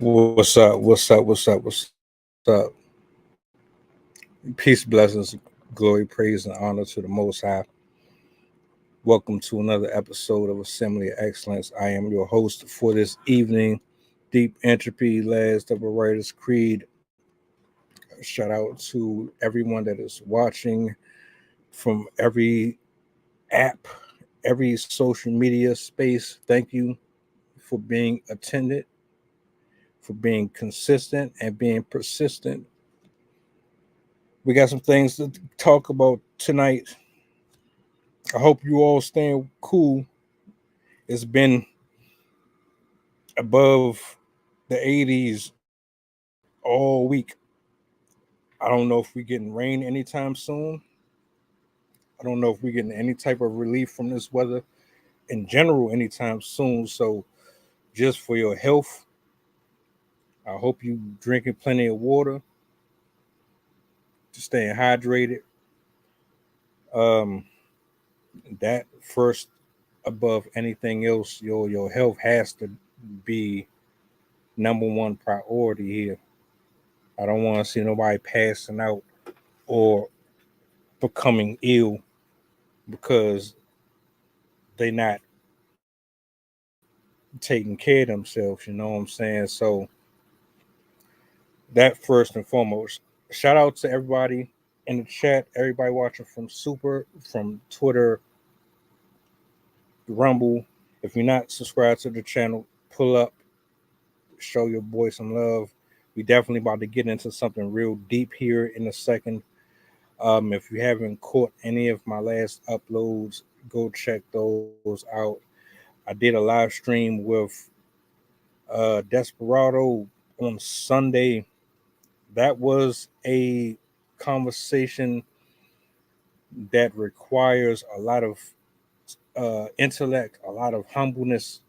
What's up? What's up? What's up? What's up? Peace, blessings, glory, praise, and honor to the Most High. Welcome to another episode of Assembly of Excellence. I am your host for this evening, Deep Entropy, Last of a Writer's Creed. Shout out to everyone that is watching from every app, every social media space. Thank you for being attended, for being consistent, and being persistent. We got some things to talk about tonight. I hope you all staying cool. It's been above the 80s all week. I don't know if we're getting rain anytime soon. I don't know if we're getting any type of relief from this weather in general anytime soon. So just for your health, I hope you drinking plenty of water, staying hydrated. Um, that first above anything else, your health has to be number one priority here. I don't want to see nobody passing out or becoming ill because they not taking care of themselves. You know what I'm saying? So that first and foremost. Shout out to everybody in the chat, everybody watching from Super, from Twitter, Rumble. If you're not subscribed to the channel, pull up, show your boy some love. We definitely about to get into something real deep here in a second. If you haven't caught any of my last uploads, go check those out. I did a live stream with Desperado on Sunday. That was a conversation that requires a lot of intellect, a lot of humbleness.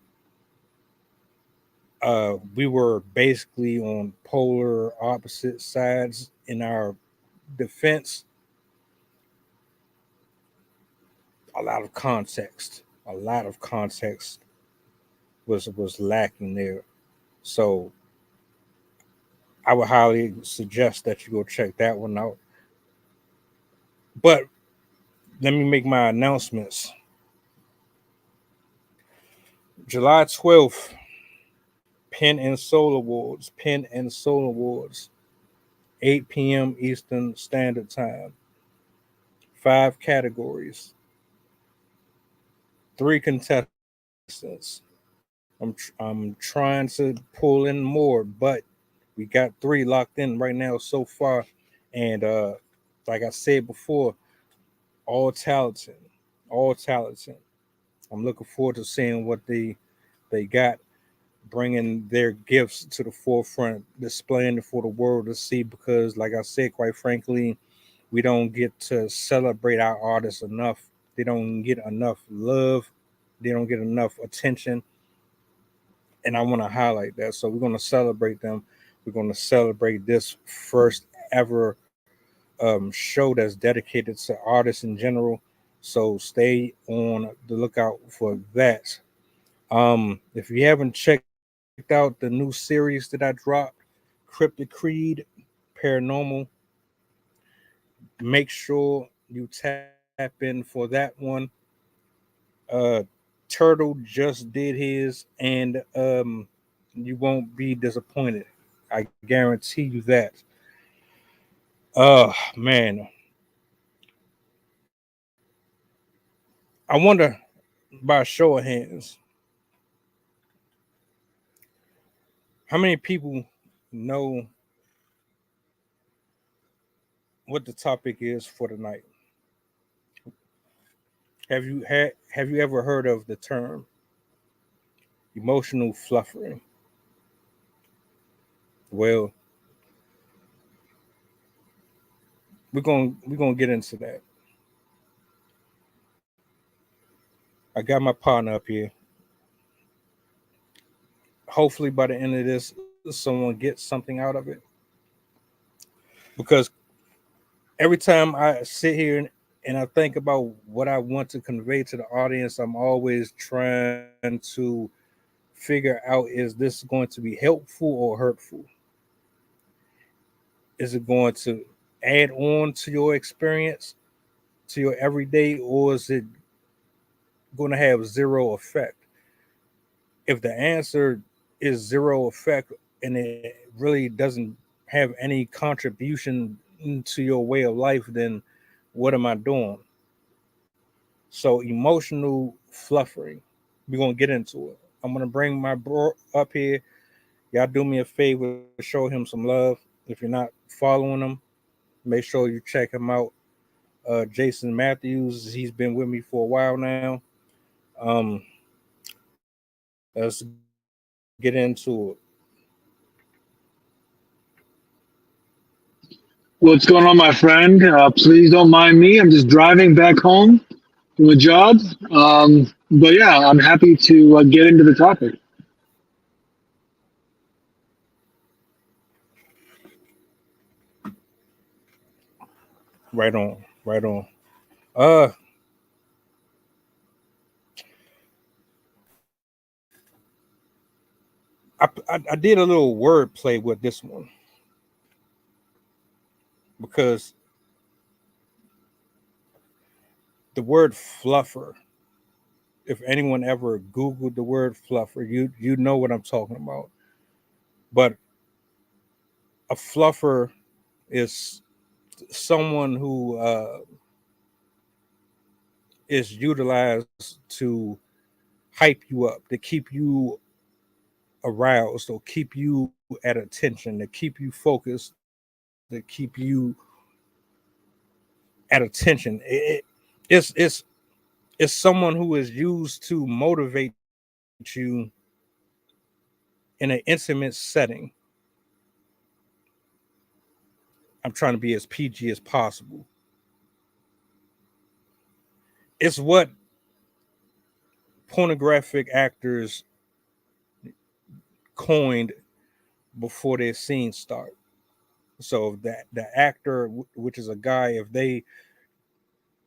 We were basically on polar opposite sides in our defense. A lot of context was lacking there. So I would highly suggest that you go check that one out. But let me make my announcements. July 12th, Pen and Soul Awards, 8 p.m. Eastern Standard Time. 5 categories, 3 contestants. I'm trying to pull in more, but we got 3 locked in right now so far. And like I said before, all talented, all talented. I'm looking forward to seeing what they got, bringing their gifts to the forefront, displaying it for the world to see. Because, like I said, quite frankly, we don't get to celebrate our artists enough. They don't get enough love. They don't get enough attention. And I want to highlight that. So we're going to celebrate them. We're going to celebrate this first ever show that's dedicated to artists in general. So stay on the lookout for that. If you haven't checked out the new series that I dropped, Cryptic Creed, Paranormal, make sure you tap in for that one. Uh, Turtle just did his, and you won't be disappointed. I guarantee you that. Man, I wonder, by a show of hands, how many people know what the topic is for tonight? Have you ever heard of the term emotional fluffering? Well, we're gonna get into that. I got my partner up here. Hopefully, by the end of this, someone gets something out of it. Because every time I sit here and I think about what I want to convey to the audience, I'm always trying to figure out, is this going to be helpful or hurtful? Is it going to add on to your experience, to your everyday, or is it going to have zero effect? If the answer is zero effect and it really doesn't have any contribution to your way of life, then what am I doing? So, emotional fluffering. We're gonna get into it. I'm gonna bring my bro up here. Y'all do me a favor, show him some love. If you're not following him, make sure you check him out. Jason Matthews, he's been with me for a while now. Um, let's get into it. What's going on, my friend? Please don't mind me. I'm just driving back home from a job. But yeah, I'm happy to get into the topic. Right on, right on. Uh, I did a little word play with this one because the word fluffer. If anyone ever Googled the word fluffer, you know what I'm talking about. But a fluffer is someone who is utilized to hype you up, to keep you aroused, or keep you at attention, to keep you focused, to keep you at attention. It's it's someone who is used to motivate you in an intimate setting. I'm trying to be as PG as possible. It's what pornographic actors coined before their scenes start. So that the actor, which is a guy, if they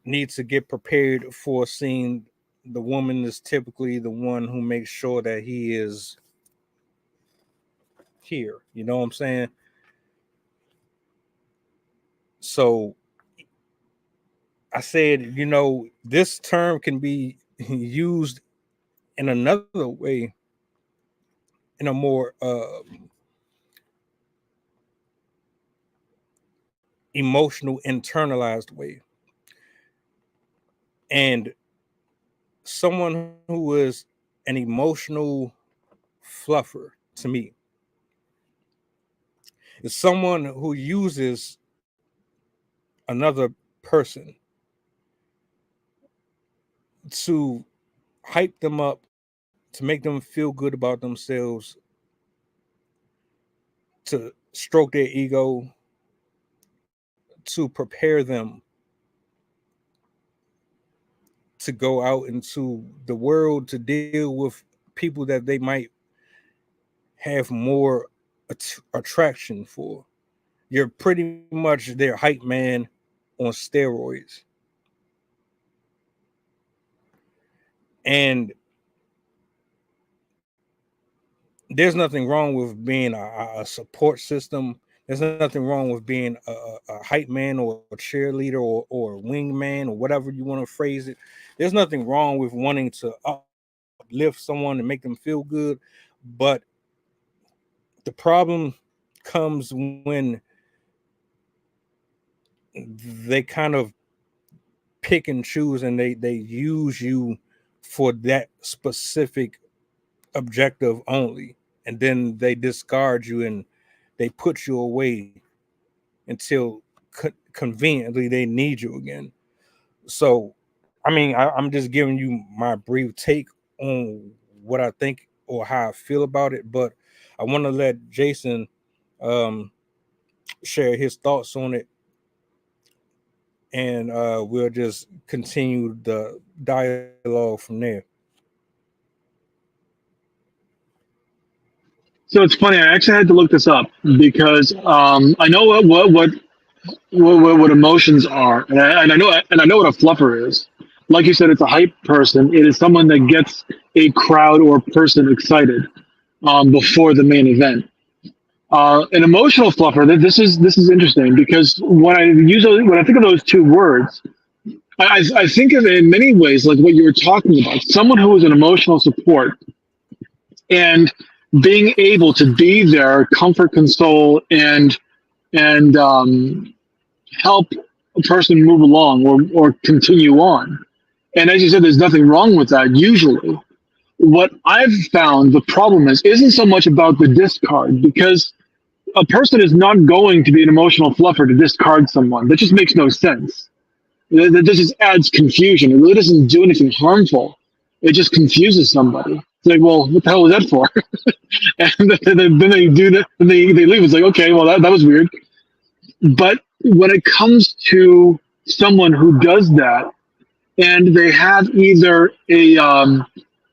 need to get prepared for a scene, the woman is typically the one who makes sure that he is here. You know what I'm saying? So I said, this term can be used in another way, in a more emotional, internalized way. And someone who is an emotional fluffer to me is someone who uses another person to hype them up, to make them feel good about themselves, to stroke their ego, to prepare them to go out into the world to deal with people that they might have more attraction for. You're pretty much their hype man on steroids. And there's nothing wrong with being a support system. There's nothing wrong with being a hype man or a cheerleader or a wingman or whatever you want to phrase it. There's nothing wrong with wanting to uplift someone and make them feel good. But the problem comes when they kind of pick and choose, and they use you for that specific objective only, and then they discard you and they put you away until conveniently they need you again. So I mean, I'm just giving you my brief take on what I think or how I feel about it, but I want to let Jason um, share his thoughts on it, and we'll just continue the dialogue from there. So it's funny. I actually had to look this up because I know what emotions are, and I know what a fluffer is. Like you said, it's a hype person. It is someone that gets a crowd or person excited before the main event. An emotional fluffer. This is interesting because when I think of those two words, I think of it in many ways like what you were talking about. Someone who is an emotional support and being able to be there, comfort, console, and help a person move along or continue on. And as you said, there's nothing wrong with that usually. What I've found the problem is isn't so much about the discard because a person is not going to be an emotional fluffer to discard someone. That just makes no sense. That just adds confusion. It really doesn't do anything harmful. It just confuses somebody. It's like, well, what the hell was that for? And then they do that, and they leave. It's like, okay, well, that was weird. But when it comes to someone who does that, and they have either a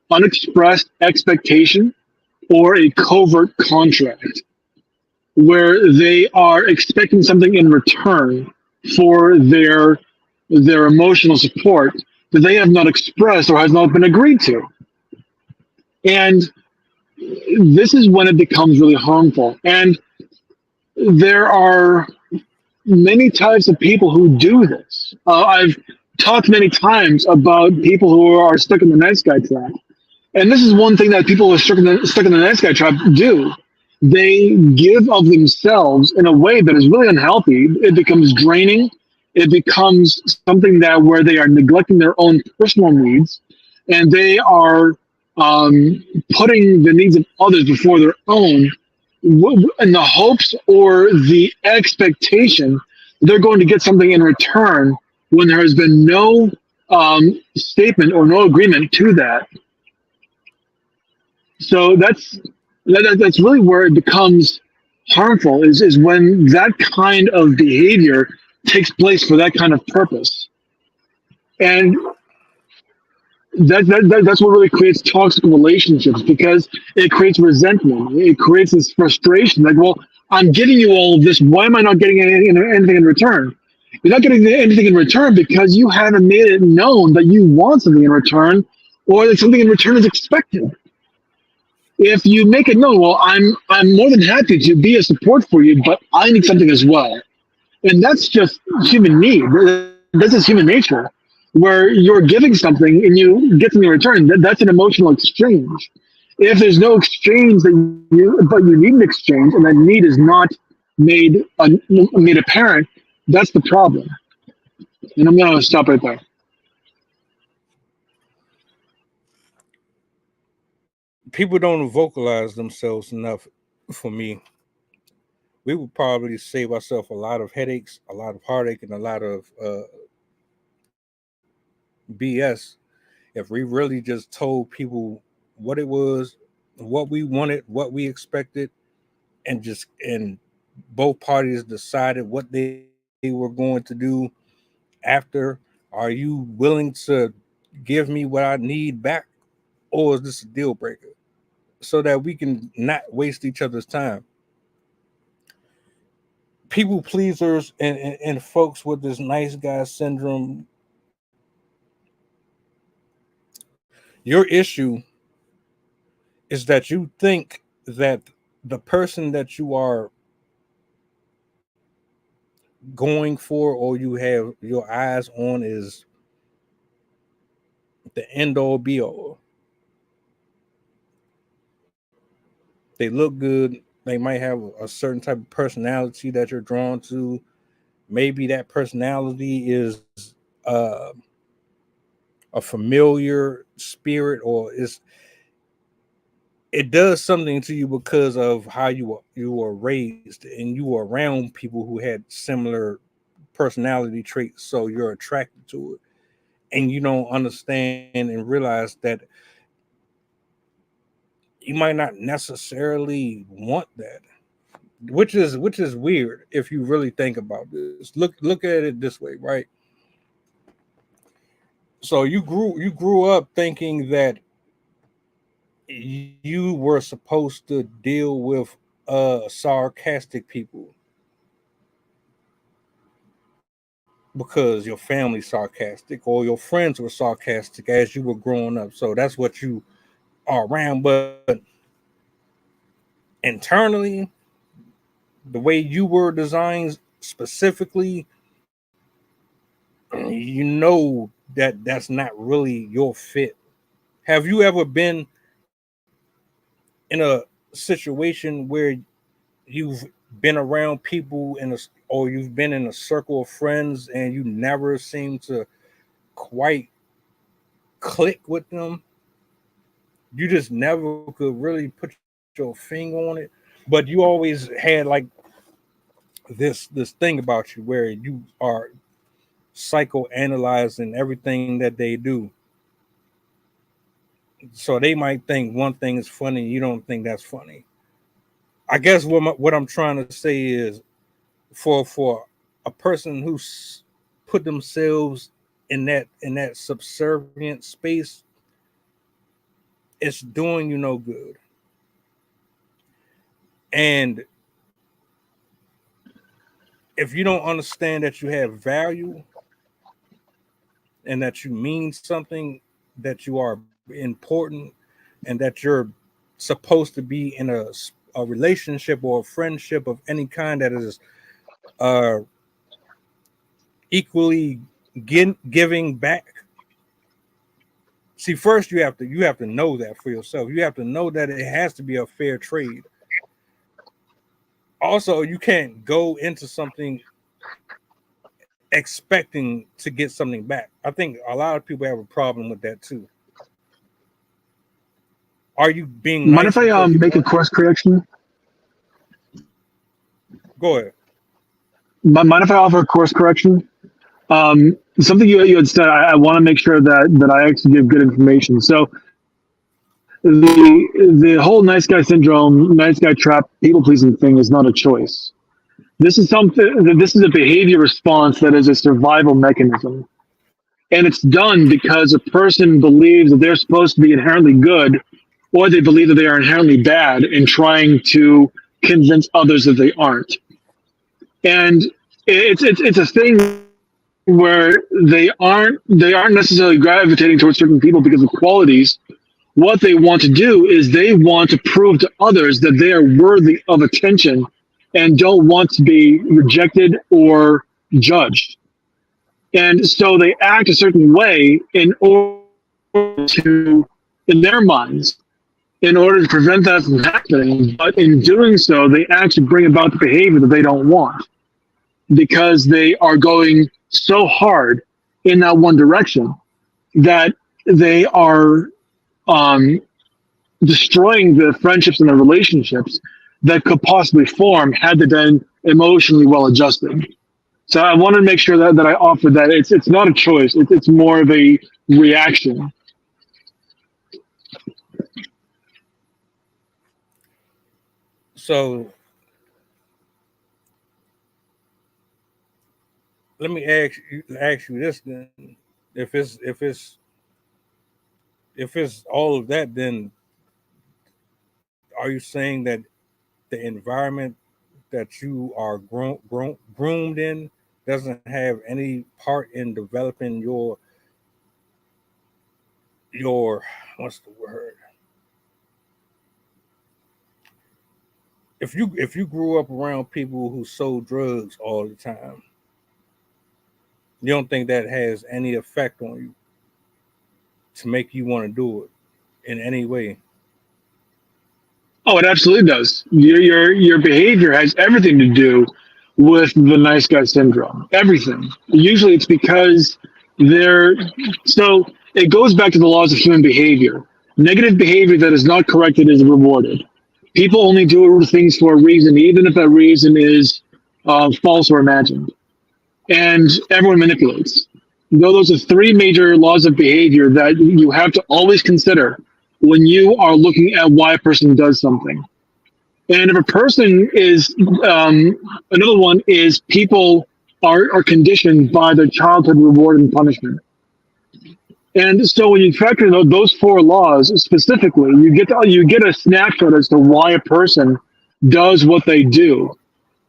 unexpressed expectation or a covert contract where they are expecting something in return for their emotional support that they have not expressed or has not been agreed to. And this is when it becomes really harmful. And there are many types of people who do this. I've talked many times about people who are stuck in the nice guy trap. And this is one thing that people who are stuck in the nice guy trap do. They give of themselves in a way that is really unhealthy. It becomes draining. It becomes something that where they are neglecting their own personal needs, and they are putting the needs of others before their own, in the hopes or the expectation that they're going to get something in return when there has been no statement or no agreement to that. So that's really where it becomes harmful is when that kind of behavior takes place for that kind of purpose, and that's what really creates toxic relationships because it creates resentment. It creates this frustration. Like, well, I'm giving you all of this. Why am I not getting anything in return? You're not getting anything in return because you haven't made it known that you want something in return, or that something in return is expected. If you make it known, well, I'm more than happy to be a support for you, but I need something as well. And that's just human need. This is human nature, where you're giving something and you get something in return. That's an emotional exchange. If there's no exchange but you need an exchange, and that need is not made apparent, that's the problem. And I'm gonna stop right there. People don't vocalize themselves enough for me. We would probably save ourselves a lot of headaches, a lot of heartache, and a lot of BS if we really just told people what it was, what we wanted, what we expected, and both parties decided what they were going to do after. Are you willing to give me what I need back, or is this a deal breaker? So that we can not waste each other's time. People pleasers and folks with this nice guy syndrome, your issue is that you think that the person that you are going for or you have your eyes on is the end all be all. They look good. They might have a certain type of personality that you're drawn to. Maybe that personality is a familiar spirit, or it does something to you because of how you were raised and you were around people who had similar personality traits, so you're attracted to it, and you don't understand and realize that you might not necessarily want that, which is weird if you really think about this. Look at it this way, right? So you grew up thinking that you were supposed to deal with sarcastic people. because your family's sarcastic or your friends were sarcastic as you were growing up. So that's what you are around. But internally, the way you were designed specifically, you know that that's not really your fit. Have you ever been in a situation where you've been around people or you've been in a circle of friends and you never seem to quite click with them? You just never could really put your finger on it, but you always had like this thing about you where you are psychoanalyzing everything that they do. So they might think one thing is funny, you don't think that's funny. I guess what I'm trying to say is for a person who's put themselves in that subservient space, it's doing you no good. And if you don't understand that you have value and that you mean something, that you are important, and that you're supposed to be in a relationship or a friendship of any kind that is uh, equally giving back. See, first you have to know that for yourself. You have to know that it has to be a fair trade. Also, you can't go into something expecting to get something back. I think a lot of people have a problem with that too. Are you being Mind nice if I because you make a want? course correction? Go ahead. Mind if I offer a course correction? Something you had said, I want to make sure that I actually give good information. So the whole nice guy syndrome, nice guy trap, people pleasing thing is not a choice. This is a behavior response that is a survival mechanism. And it's done because a person believes that they're supposed to be inherently good, or they believe that they are inherently bad and trying to convince others that they aren't. And it's a thing where they aren't necessarily gravitating towards certain people because of qualities. What they want to do is they want to prove to others that they are worthy of attention and don't want to be rejected or judged. And so they act a certain way in order to, in their minds, in order to prevent that from happening. But in doing so, they actually bring about the behavior that they don't want because they are going so hard in that one direction that they are um, destroying the friendships and the relationships that could possibly form had they been emotionally well adjusted. So I wanted to make sure that I offered that it's not a choice. It's more of a reaction. So let me ask you this then. If it's if it's if it's all of that, then are you saying that the environment that you are groomed in doesn't have any part in developing your what's the word? If you grew up around people who sold drugs all the time, you don't think that has any effect on you to make you want to do it in any way? Oh, it absolutely does. Your behavior has everything to do with the nice guy syndrome. Everything. Usually, it's because they're so. It goes back to the laws of human behavior. Negative behavior that is not corrected is rewarded. People only do things for a reason, even if that reason is false or imagined. And everyone manipulates. Those are three major laws of behavior that you have to always consider when you are looking at why a person does something. And if a person is, another one is people are conditioned by their childhood reward and punishment. And so when you factor in those four laws specifically, you get a snapshot as to why a person does what they do.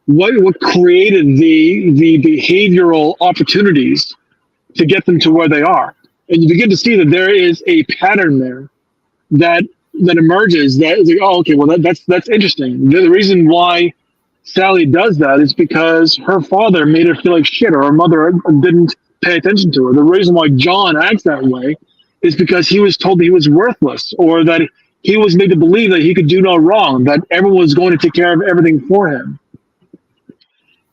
what created the behavioral opportunities to get them to where they are. And you begin to see that there is a pattern there that that emerges that is like, oh, okay, well that's interesting. The reason why Sally does that is because her father made her feel like shit, or her mother didn't pay attention to her. The reason why John acts that way is because he was told that he was worthless, or that he was made to believe that he could do no wrong, that everyone was going to take care of everything for him.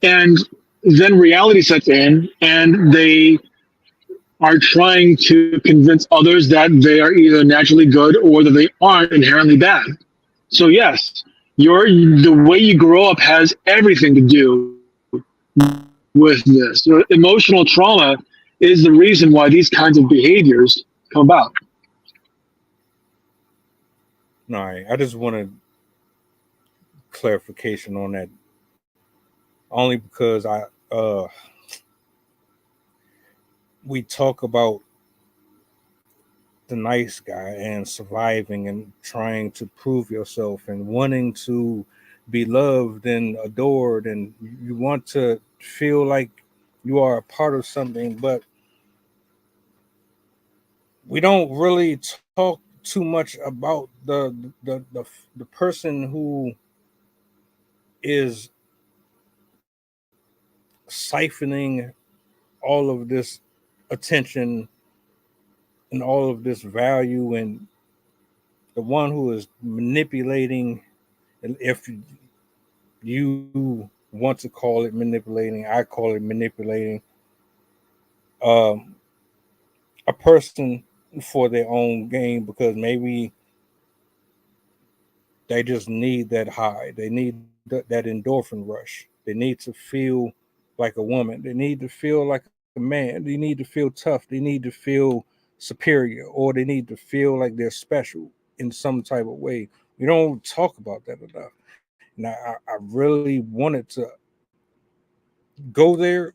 And then reality sets in, and they are trying to convince others that they are either naturally good or that they aren't inherently bad. So yes, the way you grow up has everything to do with this. So emotional trauma is the reason why these kinds of behaviors come about. All right, I just wanted clarification on that, only because we talk about the nice guy and surviving and trying to prove yourself and wanting to be loved and adored, and you want to feel like you are a part of something, but we don't really talk too much about the person who is siphoning all of this attention and all of this value, and the one who is manipulating. And if you want to call it manipulating, I call it manipulating um, a person for their own gain, because maybe they just need that high. They need that endorphin rush. They need to feel like a woman. They need to feel like a man. They need to feel tough. They need to feel superior, or they need to feel like they're special in some type of way. We don't talk about that enough. And I really wanted to go there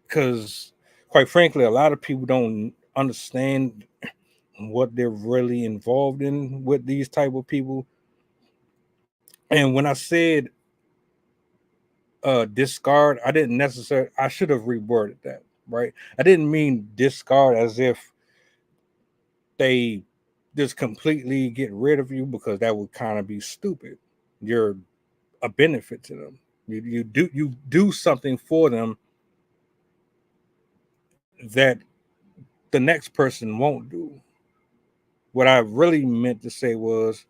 because, quite frankly, a lot of people don't understand what they're really involved in with these type of people. And when I said discard, I didn't necessarily. I should have reworded that, right? I didn't mean discard as if they just completely get rid of you, because that would kind of be stupid. You're a benefit to them. You do something for them that the next person won't do. What I really meant to say was,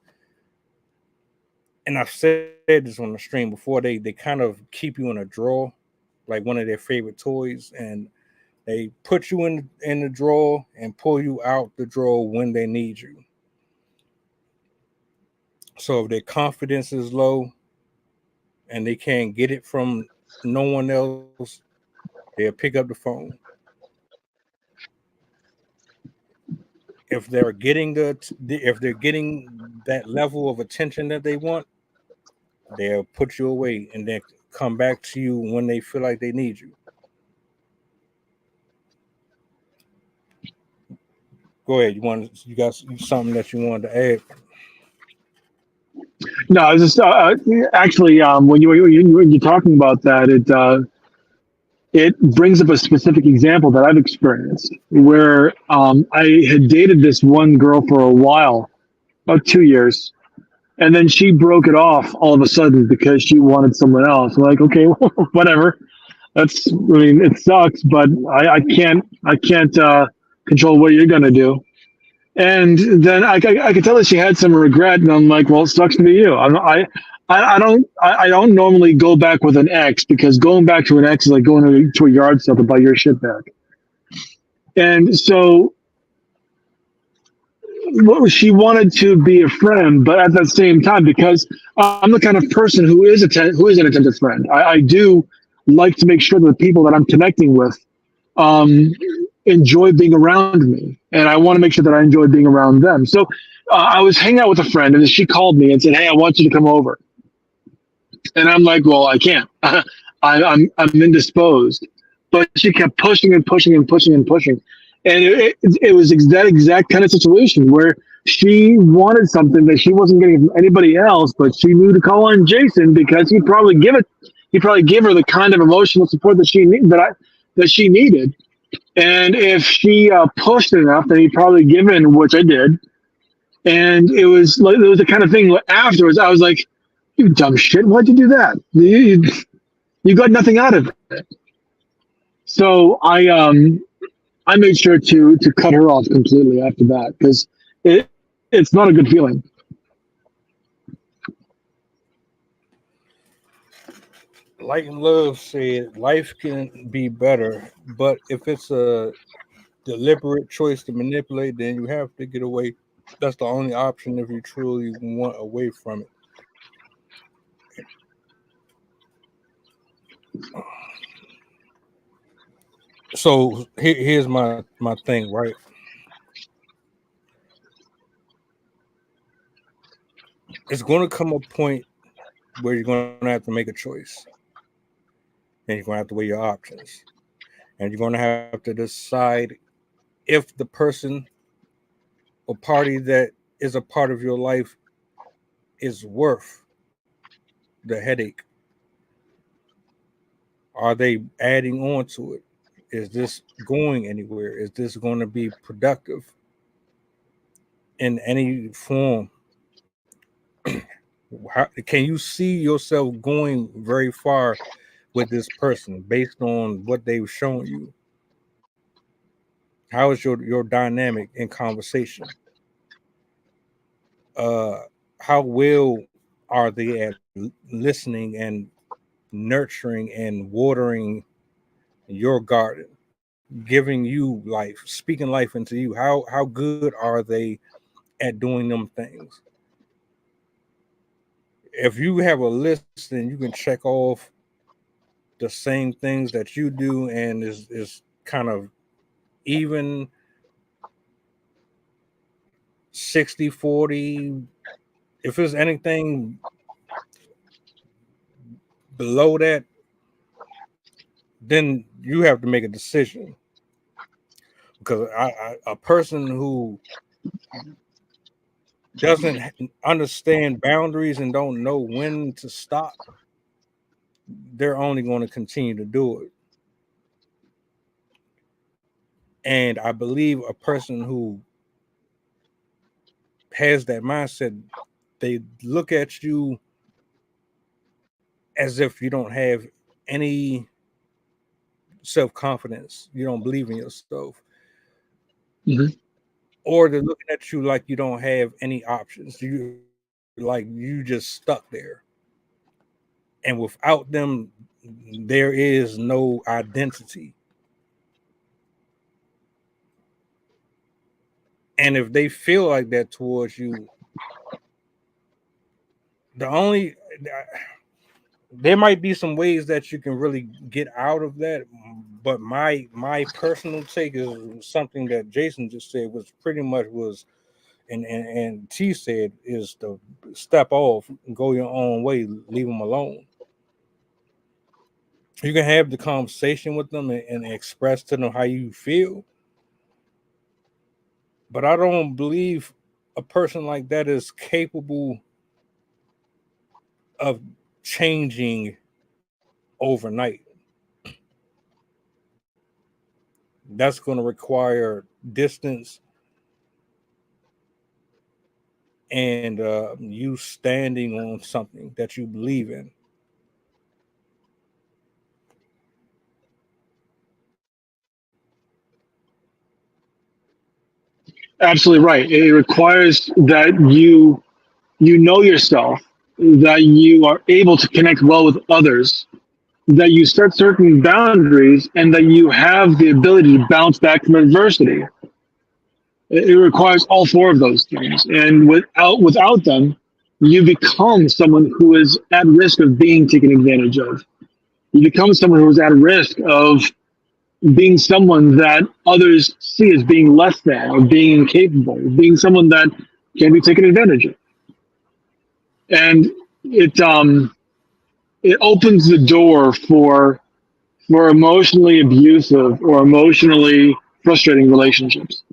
and I've said this on the stream before, they kind of keep you in a drawer, like one of their favorite toys, and they put you in the drawer and pull you out the drawer when they need you. So if their confidence is low and they can't get it from no one else, they'll pick up the phone. If they're getting that level of attention that they want, they'll put you away and then come back to you when they feel like they need you. Go ahead. You got something that you wanted to add? No, I was just actually when you're talking about that, it brings up a specific example that I've experienced where I had dated this one girl for a while, about 2 years, and then she broke it off all of a sudden because she wanted someone else. I'm like, okay, whatever. I mean, it sucks, but I can't control what you're gonna do. And then I could tell that she had some regret, and I'm like, well, it sucks to be you. I don't normally go back with an ex, because going back to an ex is like going to a yard sale to buy your shit back. And so she wanted to be a friend, but at the same time, because I'm the kind of person who is an attentive friend, I do like to make sure that the people that I'm connecting with um, enjoy being around me, and I want to make sure that I enjoy being around them. So I was hanging out with a friend, and she called me and said, "Hey, I want you to come over." And I'm like, "Well, I can't. I'm indisposed." But she kept pushing and pushing and pushing and pushing, and it was that exact kind of situation where She wanted something that she wasn't getting from anybody else, but she knew to call on Jason because he'd probably give her the kind of emotional support that she needed. And if she pushed enough, then he'd probably give in, which I did. And it was the kind of thing where afterwards I was like, "You dumb shit! Why'd you do that? You got nothing out of it." So I made sure to cut her off completely after that because it's not a good feeling. Light and Love said life can be better, but if it's a deliberate choice to manipulate, then you have to get away. That's the only option if you truly want away from it. So here's my thing, right? It's going to come a point where you're going to have to make a choice, and you're going to have to weigh your options, and you're going to have to decide if the person or party that is a part of your life is worth the headache. Are they adding on to it? Is this going anywhere? Is this going to be productive in any form? Can you see yourself going very far with this person based on what they've shown you? How is your dynamic in conversation? Uh, how well are they at listening and nurturing and watering your garden, giving you life, speaking life into you? How good are they at doing them things? If you have a list and you can check off the same things that you do and is kind of even 60-40, if there's anything below that, then you have to make a decision. Because a person who doesn't understand boundaries and don't know when to stop, they're only going to continue to do it. And I believe a person who has that mindset, they look at you as if you don't have any self-confidence, you don't believe in yourself, Hmm. or they're looking at you like you don't have any options. You like you just stuck there. And without them, there is no identity. And if they feel like that towards you, the only there might be some ways that you can really get out of that, but my personal take is something that Jason just said was pretty much was and T said is to step off, go your own way, leave them alone. You can have the conversation with them and express to them how you feel, but I don't believe a person like that is capable of changing overnight. That's going to require distance and you standing on something that you believe in. Absolutely right. It requires that you know yourself, that you are able to connect well with others, that you set certain boundaries, and that you have the ability to bounce back from adversity. It requires all four of those things, and without them, you become someone who is at risk of being taken advantage of. You become someone who is at risk of being someone that others see as being less than, or being incapable, being someone that can be taken advantage of, and it opens the door for emotionally abusive or emotionally frustrating relationships.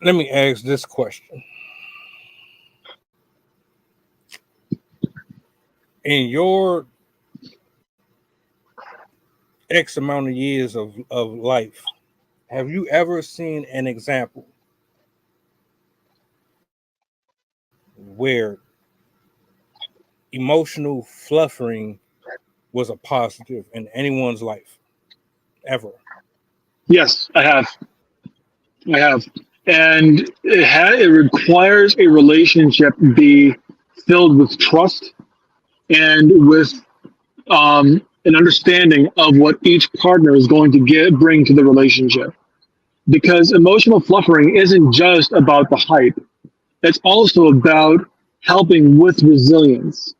Let me ask this question: in your X amount of years of life, have you ever seen an example where emotional fluffering was a positive in anyone's life ever? Yes, I have. I have. And it requires a relationship be filled with trust and with an understanding of what each partner is going to bring to the relationship. Because emotional fluffering isn't just about the hype, it's also about helping with resilience,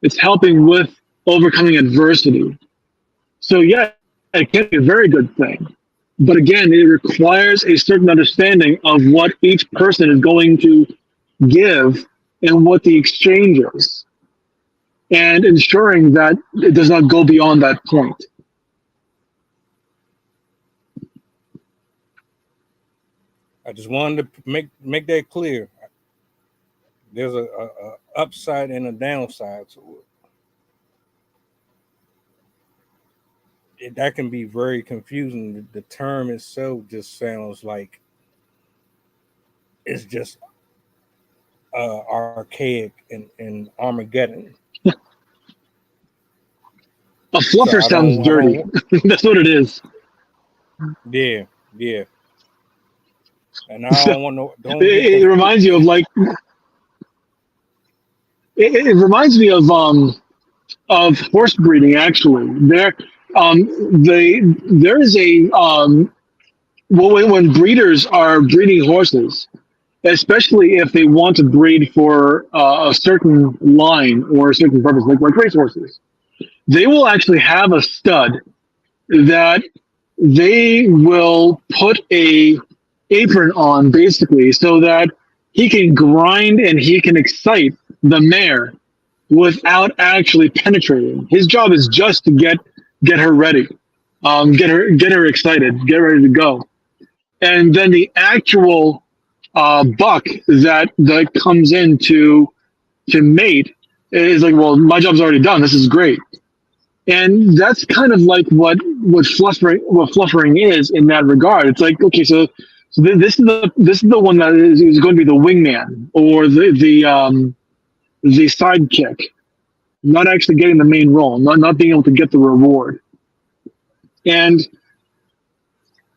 it's helping with overcoming adversity. So, yeah, it can be a very good thing. But again, it requires a certain understanding of what each person is going to give and what the exchange is, and ensuring that it does not go beyond that point. I just wanted to make that clear. There's a upside and a downside to it. That can be very confusing. The term itself just sounds like it's just archaic and Armageddon. A So fluffer sounds I dirty. don't. That's what it is. Yeah, yeah. And I don't want no. Don't get It confused. reminds you of like it reminds me of horse breeding. Actually, there is a well, when breeders are breeding horses, especially if they want to breed for a certain line or a certain purpose, like race horses, they will actually have a stud that they will put a apron on basically so that he can grind and he can excite the mare without actually penetrating. His job is just to get her ready, get her excited, get ready to go, and then the actual buck that comes in to mate is like, well, my job's already done. This is great, and that's kind of like what fluffering is in that regard. It's like, okay, so this is the one that is going to be the wingman or the sidekick, not actually getting the main role, not being able to get the reward. And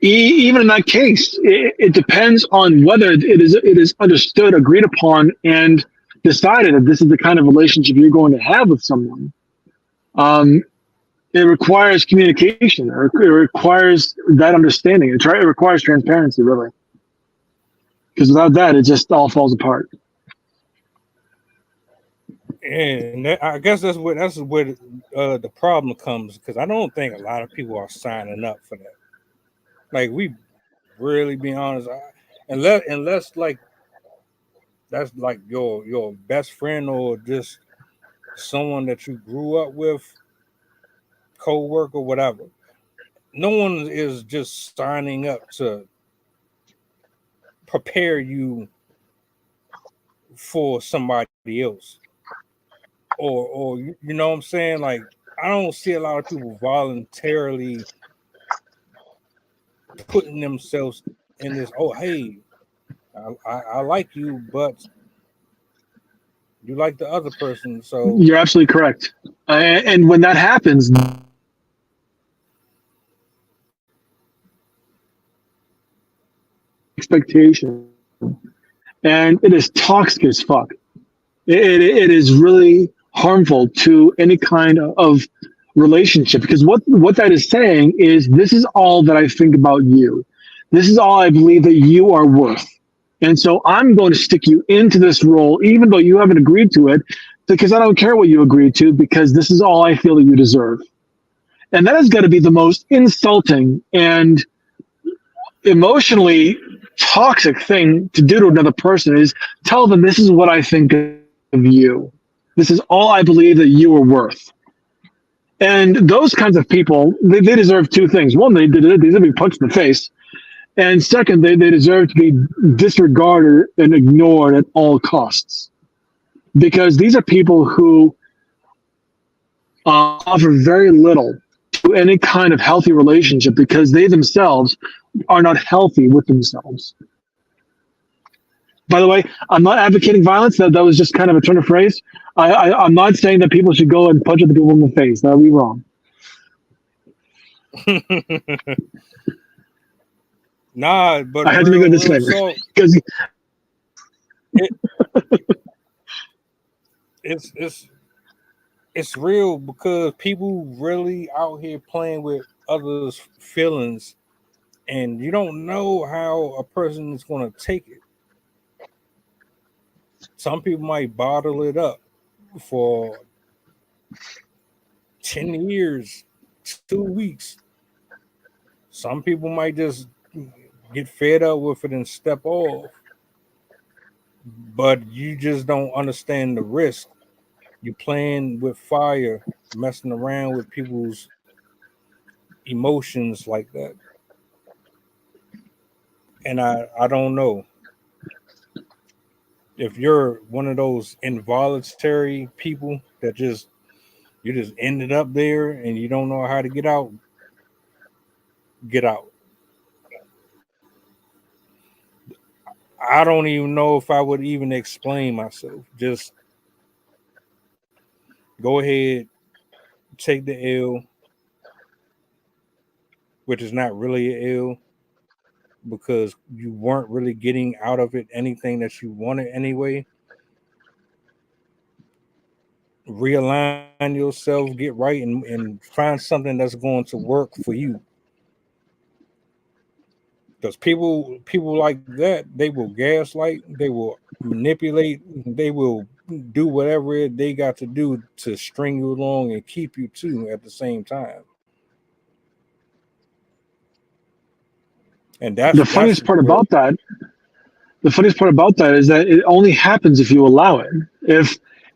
even in that case, it depends on whether it is understood, agreed upon, and decided that this is the kind of relationship you're going to have with someone. Um, it requires communication. It requires that understanding. It requires transparency, really, because without that, it just all falls apart. And I guess that's where the problem comes because I don't think a lot of people are signing up for that. Like we really being honest, unless like that's like your best friend or just someone that you grew up with, co-worker, whatever. No one is just signing up to prepare you for somebody else, or you know what I'm saying? Like I don't see a lot of people voluntarily putting themselves in this. Oh, hey, I like you, but you like the other person, so You're absolutely correct. And when that happens, expectation, and it is toxic as fuck. It is really harmful to any kind of relationship because what that is saying is this is all that I think about you. This is all I believe that you are worth. And so I'm going to stick you into this role, even though you haven't agreed to it, because I don't care what you agreed to, because this is all I feel that you deserve. And that has got to be the most insulting and emotionally toxic thing to do to another person is tell them this is what I think of you. This is all I believe that you are worth. And those kinds of people, they deserve two things. One, they deserve to be punched in the face. And second, they deserve to be disregarded and ignored at all costs because these are people who offer very little to any kind of healthy relationship because they themselves are not healthy with themselves. By the way, I'm not advocating violence. That was just kind of a turn of phrase. I'm not saying that people should go and punch other people in the face. That would be wrong. Nah, but I had to make that real disclaimer talk, because it, it's it's real because people really out here playing with others' feelings, and you don't know how a person is going to take it. Some people might bottle it up for 10 years, 2 weeks. Some people might just get fed up with it and step off, but you just don't understand the risk. You're playing with fire, messing around with people's emotions like that. And I don't know if you're one of those involuntary people that just you just ended up there and you don't know how to get out, get out. I don't even know if I would even explain myself. Just go ahead, take the L, which is not really an L because you weren't really getting out of it anything that you wanted anyway. Realign yourself, get right, and find something that's going to work for you. Because people like that, they will gaslight, they will manipulate, they will do whatever they got to do to string you along and keep you too at the same time. And the that's funniest part where about that, the funniest part about that is that it only happens if you allow it.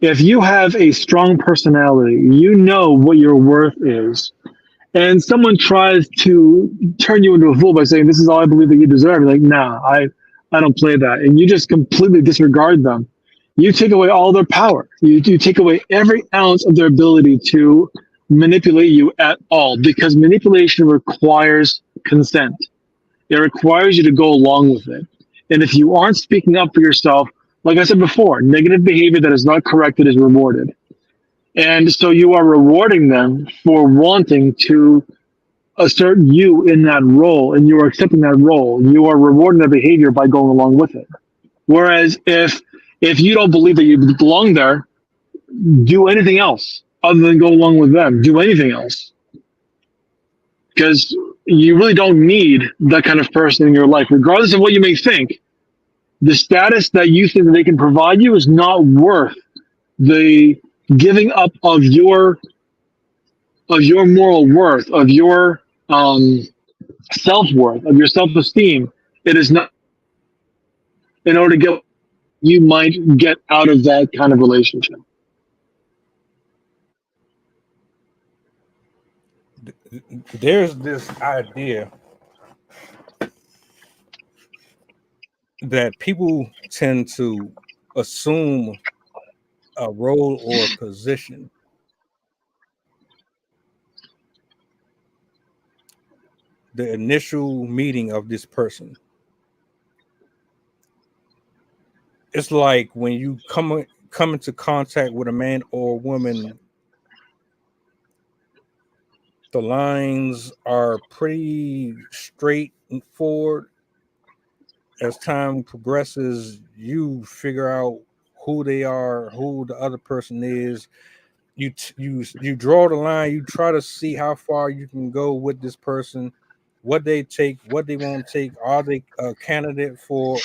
If you have a strong personality, you know what your worth is, and someone tries to turn you into a fool by saying this is all I believe that you deserve, you're like, nah, I don't play that, and you just completely disregard them. You take away all their power. You take away every ounce of their ability to manipulate you at all because manipulation requires consent. It requires you to go along with it. And if you aren't speaking up for yourself, like I said before, negative behavior that is not corrected is rewarded. And so you are rewarding them for wanting to assert you in that role and you are accepting that role. You are rewarding their behavior by going along with it. Whereas if you don't believe that you belong there, do anything else other than go along with them. Do anything else. Because you really don't need that kind of person in your life, regardless of what you may think. The status that you think that they can provide you is not worth the giving up of your moral worth, of your self worth, of your self esteem. It is not in order to get you might get out of that kind of relationship. there's this idea that people tend to assume a role or a position the initial meeting of this person. It's like when you come into contact with a man or a woman, the lines are pretty straightforward. As time progresses, you figure out who they are, who the other person is. You draw the line. You try to see how far you can go with this person, what they take, what they won't take. Are they a candidate for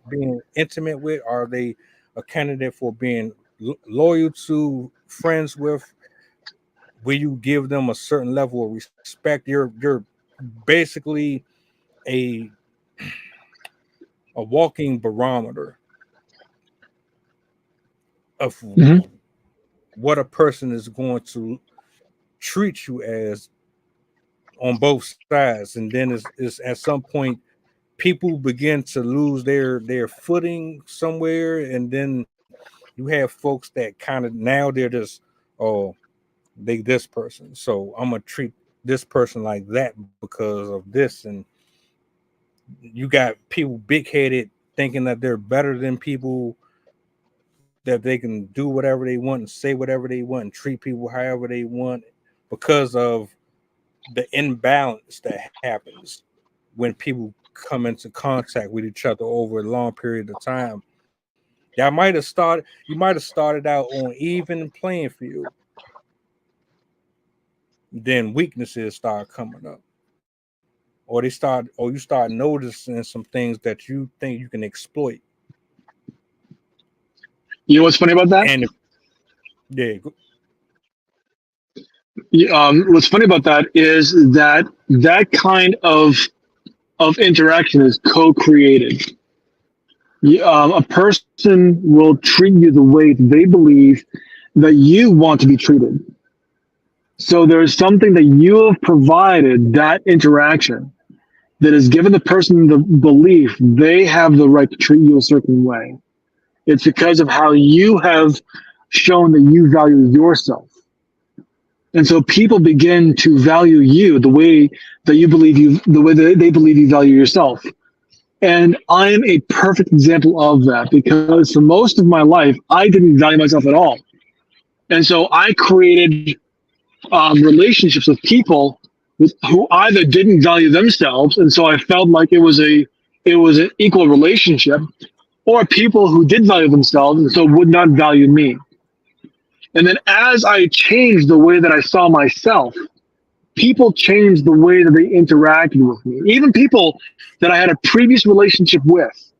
being intimate with? Are they a candidate for being loyal to, friends with? Will you give them a certain level of respect? You're basically a a walking barometer of Mm-hmm. what a person is going to treat you as on both sides, and then it's at some point people begin to lose their footing somewhere, and then you have folks that kind of now they're just, oh, they this person, so I'm gonna treat this person like that because of this. And you got people big headed thinking that they're better than people, that they can do whatever they want and say whatever they want and treat people however they want because of the imbalance that happens when people come into contact with each other over a long period of time. You might have started out on even playing field, then weaknesses start coming up. Or you start noticing some things that you think you can exploit. You know what's funny about that? And if, yeah, What's funny about that is that that kind of interaction is co-created. A person will treat you the way they believe that you want to be treated. So there's something that you have provided that interaction that has given the person the belief they have the right to treat you a certain way. It's because of how you have shown that you value yourself. And so people begin to value you the way that you believe you, the way that they believe you value yourself. And I am a perfect example of that because for most of my life, I didn't value myself at all. And so I created relationships with people who either didn't value themselves, and so I felt like it was an equal relationship, or people who did value themselves and so would not value me. And then as I changed the way that I saw myself, people changed the way that they interacted with me. Even people that I had a previous relationship with,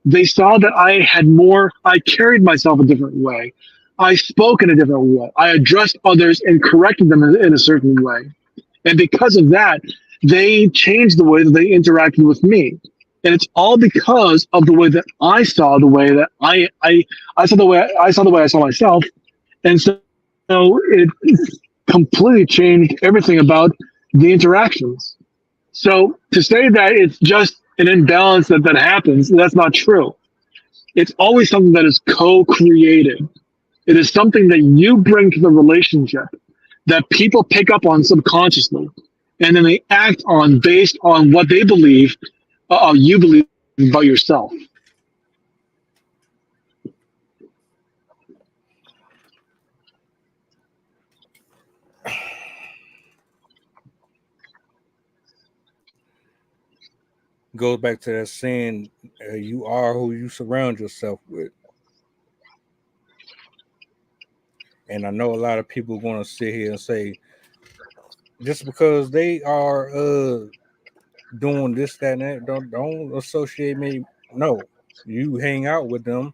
they saw that I carried myself a different way. I spoke in a different way. I addressed others and corrected them in a certain way. And because of that, they changed the way that they interacted with me. And it's all because of the way that I saw the way that I saw the way I saw myself. And so it completely changed everything about the interactions. So to say that it's just an imbalance that happens, that's not true. It's always something that is co-created. It is something that you bring to the relationship that people pick up on subconsciously, and then they act on based on what they believe, you believe about yourself. goes back to that saying, you are who you surround yourself with. And I know a lot of people going to sit here and say, just because they are doing this, that, and that, don't associate me. No, you hang out with them.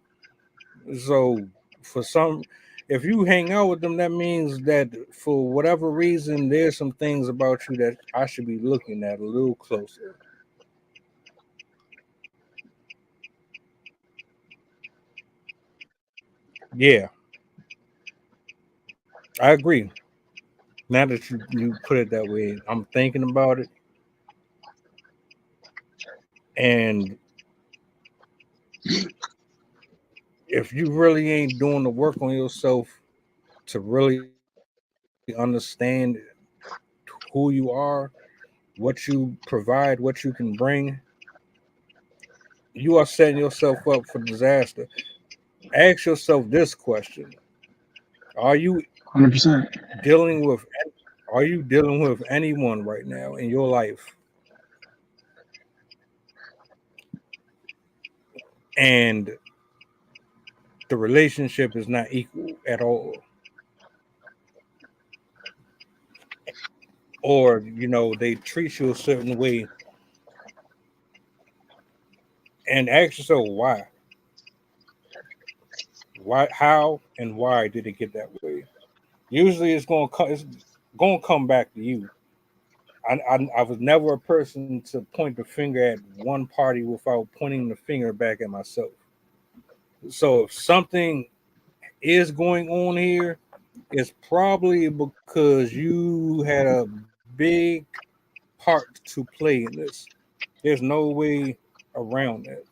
So for some, if you hang out with them, that means that for whatever reason, there's some things about you that I should be looking at a little closer. Yeah, I agree. Now that you put it that way, I'm thinking about it, and if you really ain't doing the work on yourself to really understand who you are, what you provide, what you can bring, you are setting yourself up for disaster. Ask yourself this question: Are you 100%. dealing with are you dealing with anyone right now in your life, and the relationship is not equal at all, or they treat you a certain way, and ask yourself why, how, and why did it get that way? Usually, it's going to come back to you. I was never a person to point the finger at one party without pointing the finger back at myself. So if something is going on here, it's probably because you had a big part to play in this. There's no way around that.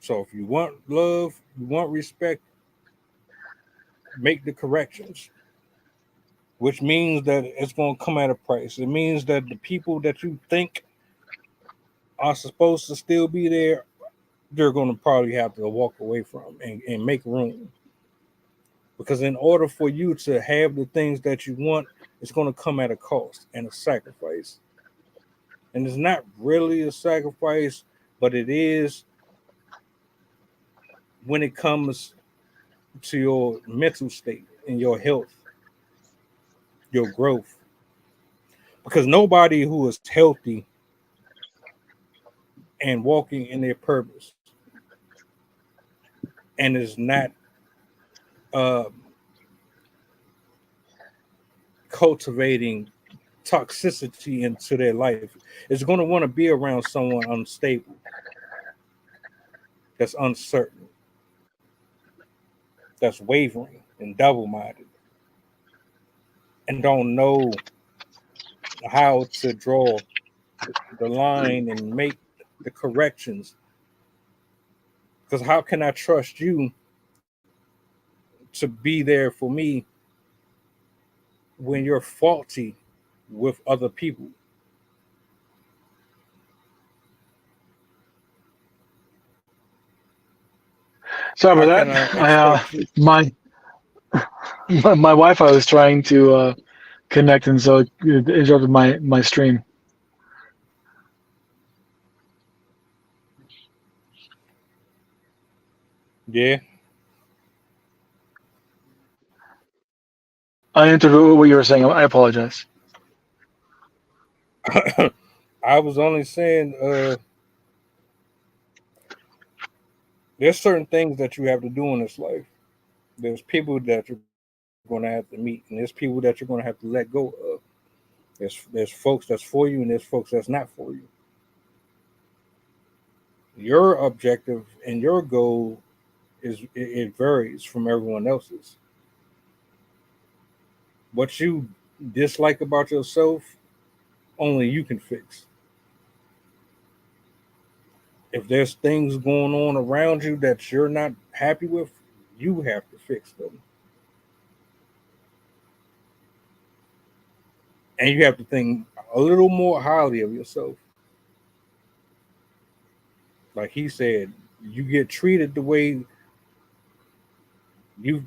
So if you want love, you want respect, make the corrections, which means that it's going to come at a price. It means that the people that you think are supposed to still be there, they're going to probably have to walk away from and make room. Because in order for you to have the things that you want, it's going to come at a cost and a sacrifice. And it's not really a sacrifice, but it is when it comes to your mental state and your health, your growth. Because nobody who is healthy and walking in their purpose and is not uh, cultivating toxicity into their life is going to want to be around someone unstable, that's uncertain, that's wavering and double-minded, and don't know how to draw the line and make the corrections. Because how can I trust you to be there for me when you're faulty with other people? Sorry How about can I that. I expect you? my Wi-Fi was trying to connect, and so it interrupted my stream. Yeah. I interrupted what you were saying. I apologize. I was only saying there's certain things that you have to do in this life. There's people that you're going to have to meet, and there's people that you're going to have to let go of. There's folks that's for you, and there's folks that's not for you. Your objective and your goal it varies from everyone else's. What you dislike about yourself, only you can fix. If there's things going on around you that you're not happy with, you have to fix them. And you have to think a little more highly of yourself. Like he said, you get treated the way you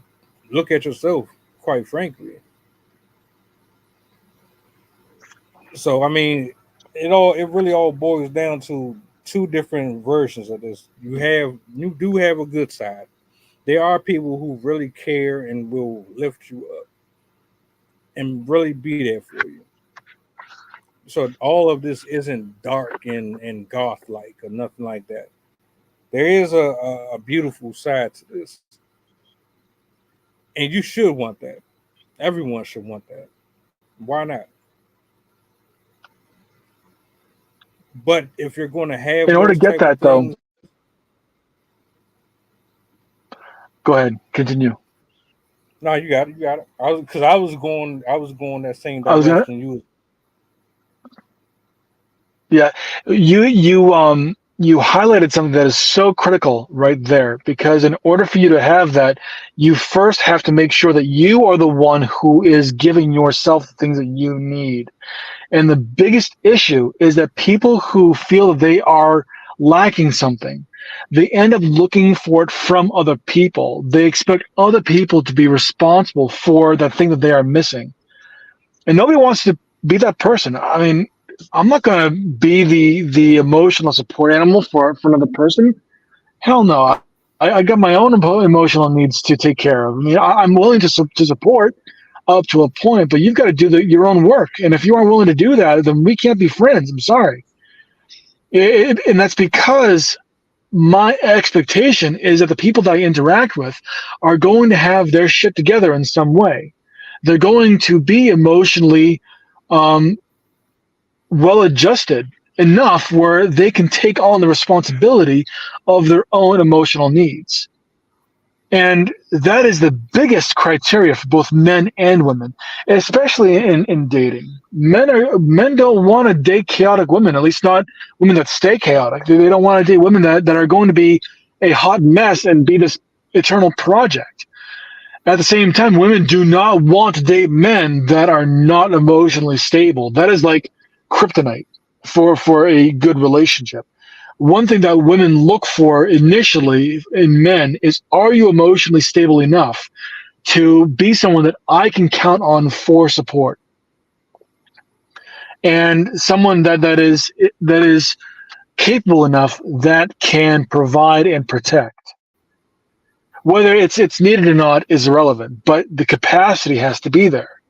look at yourself, quite frankly. So I mean, it really all boils down to two different versions of this. You do have a good side. There are people who really care and will lift you up and really be there for you. So all of this isn't dark and goth like or nothing like that. There is a beautiful side to this, and you should want that. Everyone should want that. Why not? But if you're going to have In order those to get type of that, though, things, go ahead, continue. no, you got it. You got it. I was going that same I was gonna, direction. You yeah, you highlighted something that is so critical right there, because in order for you to have that, you first have to make sure that you are the one who is giving yourself the things that you need. And the biggest issue is that people who feel that they are lacking something, they end up looking for it from other people. They expect other people to be responsible for that thing that they are missing. And nobody wants to be that person. I mean, I'm not going to be the emotional support animal for another person. Hell no. I got my own emotional needs to take care of. I mean, I'm willing to support up to a point, but you've got to do your own work. And if you aren't willing to do that, then we can't be friends. I'm sorry. And that's because my expectation is that the people that I interact with are going to have their shit together in some way. They're going to be emotionally um, well adjusted enough where they can take on the responsibility of their own emotional needs. And that is the biggest criteria for both men and women, especially in dating. Men don't want to date chaotic women, at least not women that stay chaotic. They don't want to date women that are going to be a hot mess and be this eternal project. At the same time, women do not want to date men that are not emotionally stable. That is like kryptonite for a good relationship. One thing that women look for initially in men is, are you emotionally stable enough to be someone that I can count on for support, and someone that is capable enough that can provide and protect. Whether it's needed or not is irrelevant, but the capacity has to be there.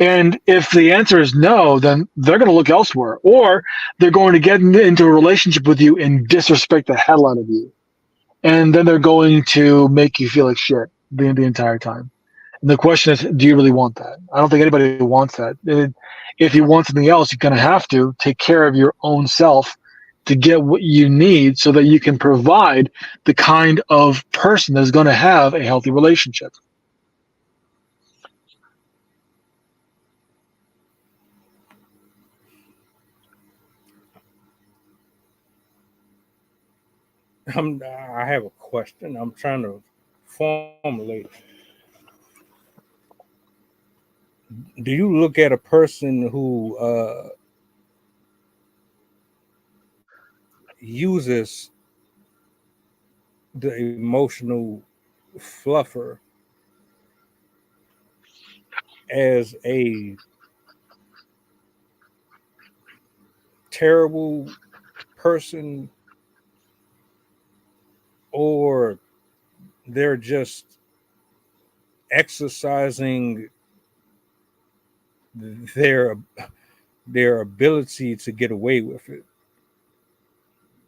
And if the answer is no, then they're going to look elsewhere, or they're going to get into a relationship with you and disrespect the hell out of you. And then they're going to make you feel like shit the entire time. And the question is, do you really want that? I don't think anybody wants that. If you want something else, you're going to have to take care of your own self to get what you need so that you can provide the kind of person that's going to have a healthy relationship. I have a question. I'm trying to formulate. Do you look at a person who uses the emotional fluffer as a terrible person, or they're just exercising their their ability to get away with it?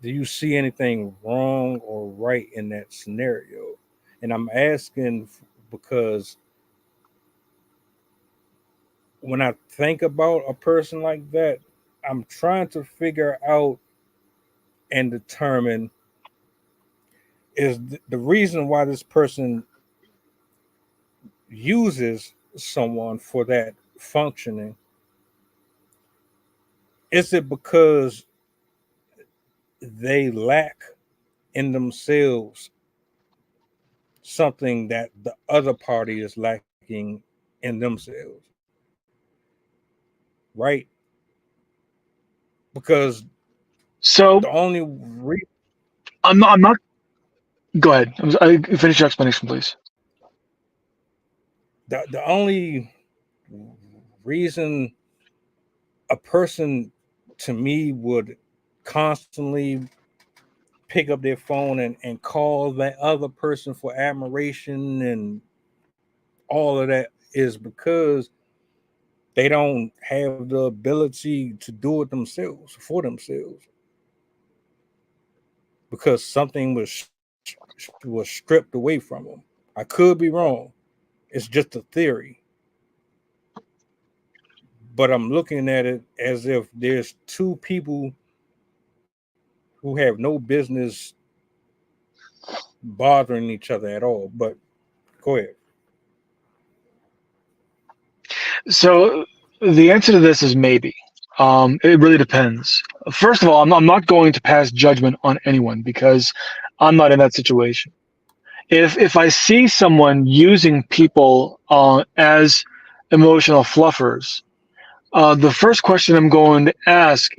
Do you see anything wrong or right in that scenario? And I'm asking because when I think about a person like that, I'm trying to figure out and determine, is the reason why this person uses someone for that functioning, is it because they lack in themselves something that the other party is lacking in themselves, right? Because So the only I'm not. Go ahead. Finish your explanation, please. the only reason a person to me would constantly pick up their phone and call that other person for admiration and all of that is because they don't have the ability to do it themselves for themselves, because something was stripped away from them. I could be wrong. It's just a theory, but I'm looking at it as if there's two people who have no business bothering each other at all. But go ahead. So the answer to this is maybe. It really depends. First of all, I'm not going to pass judgment on anyone because I'm not in that situation. If I see someone using people as emotional fluffers, the first question I'm going to ask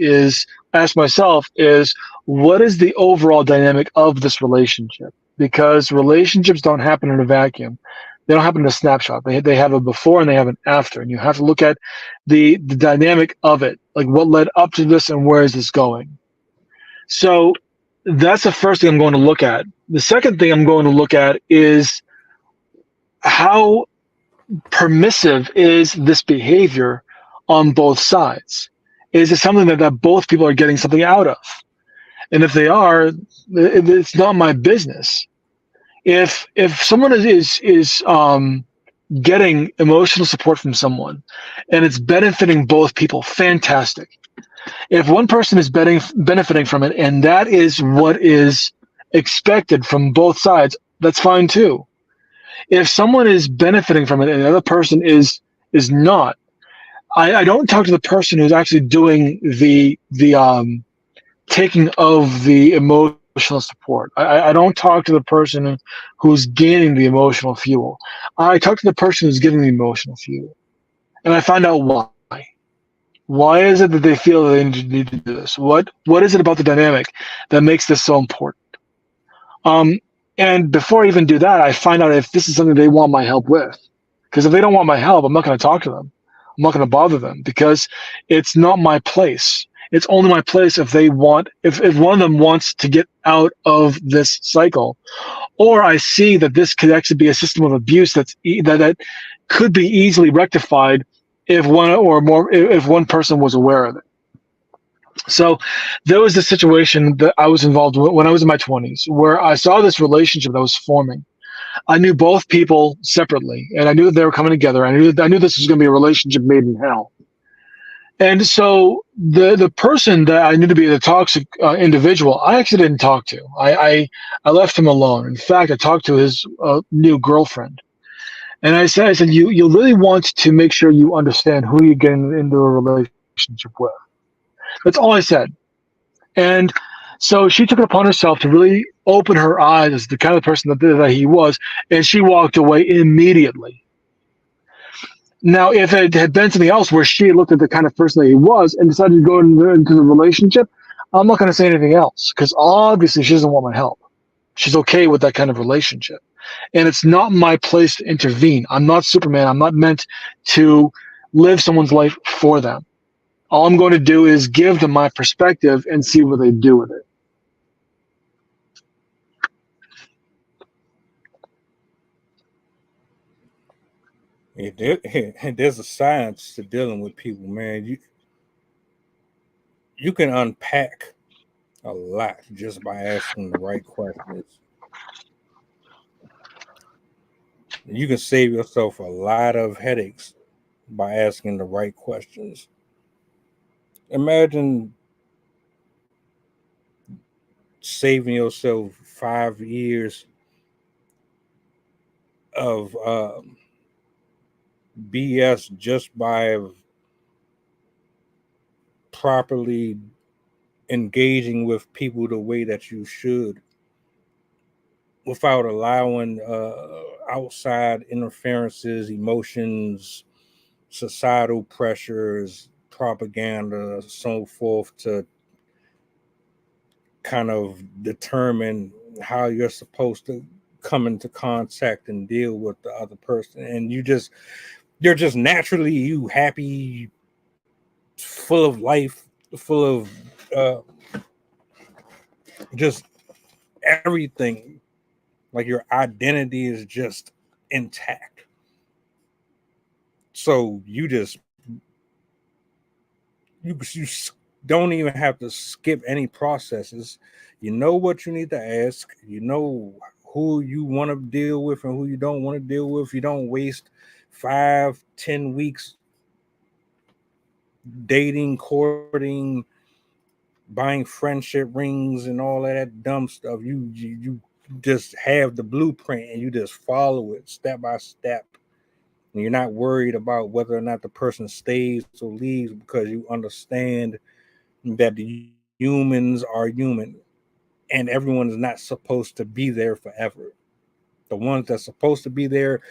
myself is, what is the overall dynamic of this relationship? Because relationships don't happen in a vacuum. They don't happen in a snapshot. They have a before and they have an after, and you have to look at the dynamic of it, like what led up to this and where is this going. So that's the first thing I'm going to look at. The second thing I'm going to look at is, how permissive is this behavior on both sides? Is it something that both people are getting something out of? And if they are, it's not my business. If someone is getting emotional support from someone and it's benefiting both people, fantastic. If one person is benefiting from it and that is what is expected from both sides, that's fine too. If someone is benefiting from it and the other person is not, I don't talk to the person who's actually doing the taking of the emotional support. I don't talk to the person who's gaining the emotional fuel. I talk to the person who's giving the emotional fuel, and I find out why. Why is it that they feel that they need to do this? What is it about the dynamic that makes this so important? Um, and before I even do that, I find out if this is something they want my help with. Because if they don't want my help, I'm not going to talk to them. I'm not going to bother them because it's not my place. It's only my place if they want, if one of them wants to get out of this cycle, or I see that this could actually be a system of abuse that could be easily rectified if one or more if one person was aware of it. So there was this situation that I was involved with when I was in my 20s where I saw this relationship that was forming. I knew both people separately, and I knew that they were coming together. I knew this was going to be a relationship made in hell. And so the person that I knew to be the toxic individual, I actually didn't talk to. I left him alone. In fact, I talked to his new girlfriend, and I said, you really want to make sure you understand who you're getting into a relationship with. That's all I said. And so she took it upon herself to really open her eyes as the kind of person that he was, and she walked away immediately. Now, if it had been something else where she looked at the kind of person that he was and decided to go into the relationship, I'm not going to say anything else because obviously she doesn't want my help. She's okay with that kind of relationship. And it's not my place to intervene. I'm not Superman. I'm not meant to live someone's life for them. All I'm going to do is give them my perspective and see what they do with it. There's a science to dealing with people, man. You can unpack a lot just by asking the right questions. You can save yourself a lot of headaches by asking the right questions. Imagine saving yourself 5 years of BS just by properly engaging with people the way that you should without allowing outside interferences, emotions, societal pressures, propaganda, so forth to kind of determine how you're supposed to come into contact and deal with the other person. And you're just naturally you happy, full of life, full of uh, just everything. Like your identity is just intact. So you don't even have to skip any processes. You know what you need to ask. You know who you want to deal with and who you don't want to deal with. You don't waste 5-10 weeks dating, courting, buying friendship rings, and all of that dumb stuff. You just have the blueprint and you just follow it step by step. And you're not worried about whether or not the person stays or leaves because you understand that the humans are human and everyone is not supposed to be there forever. The ones that's supposed to be there,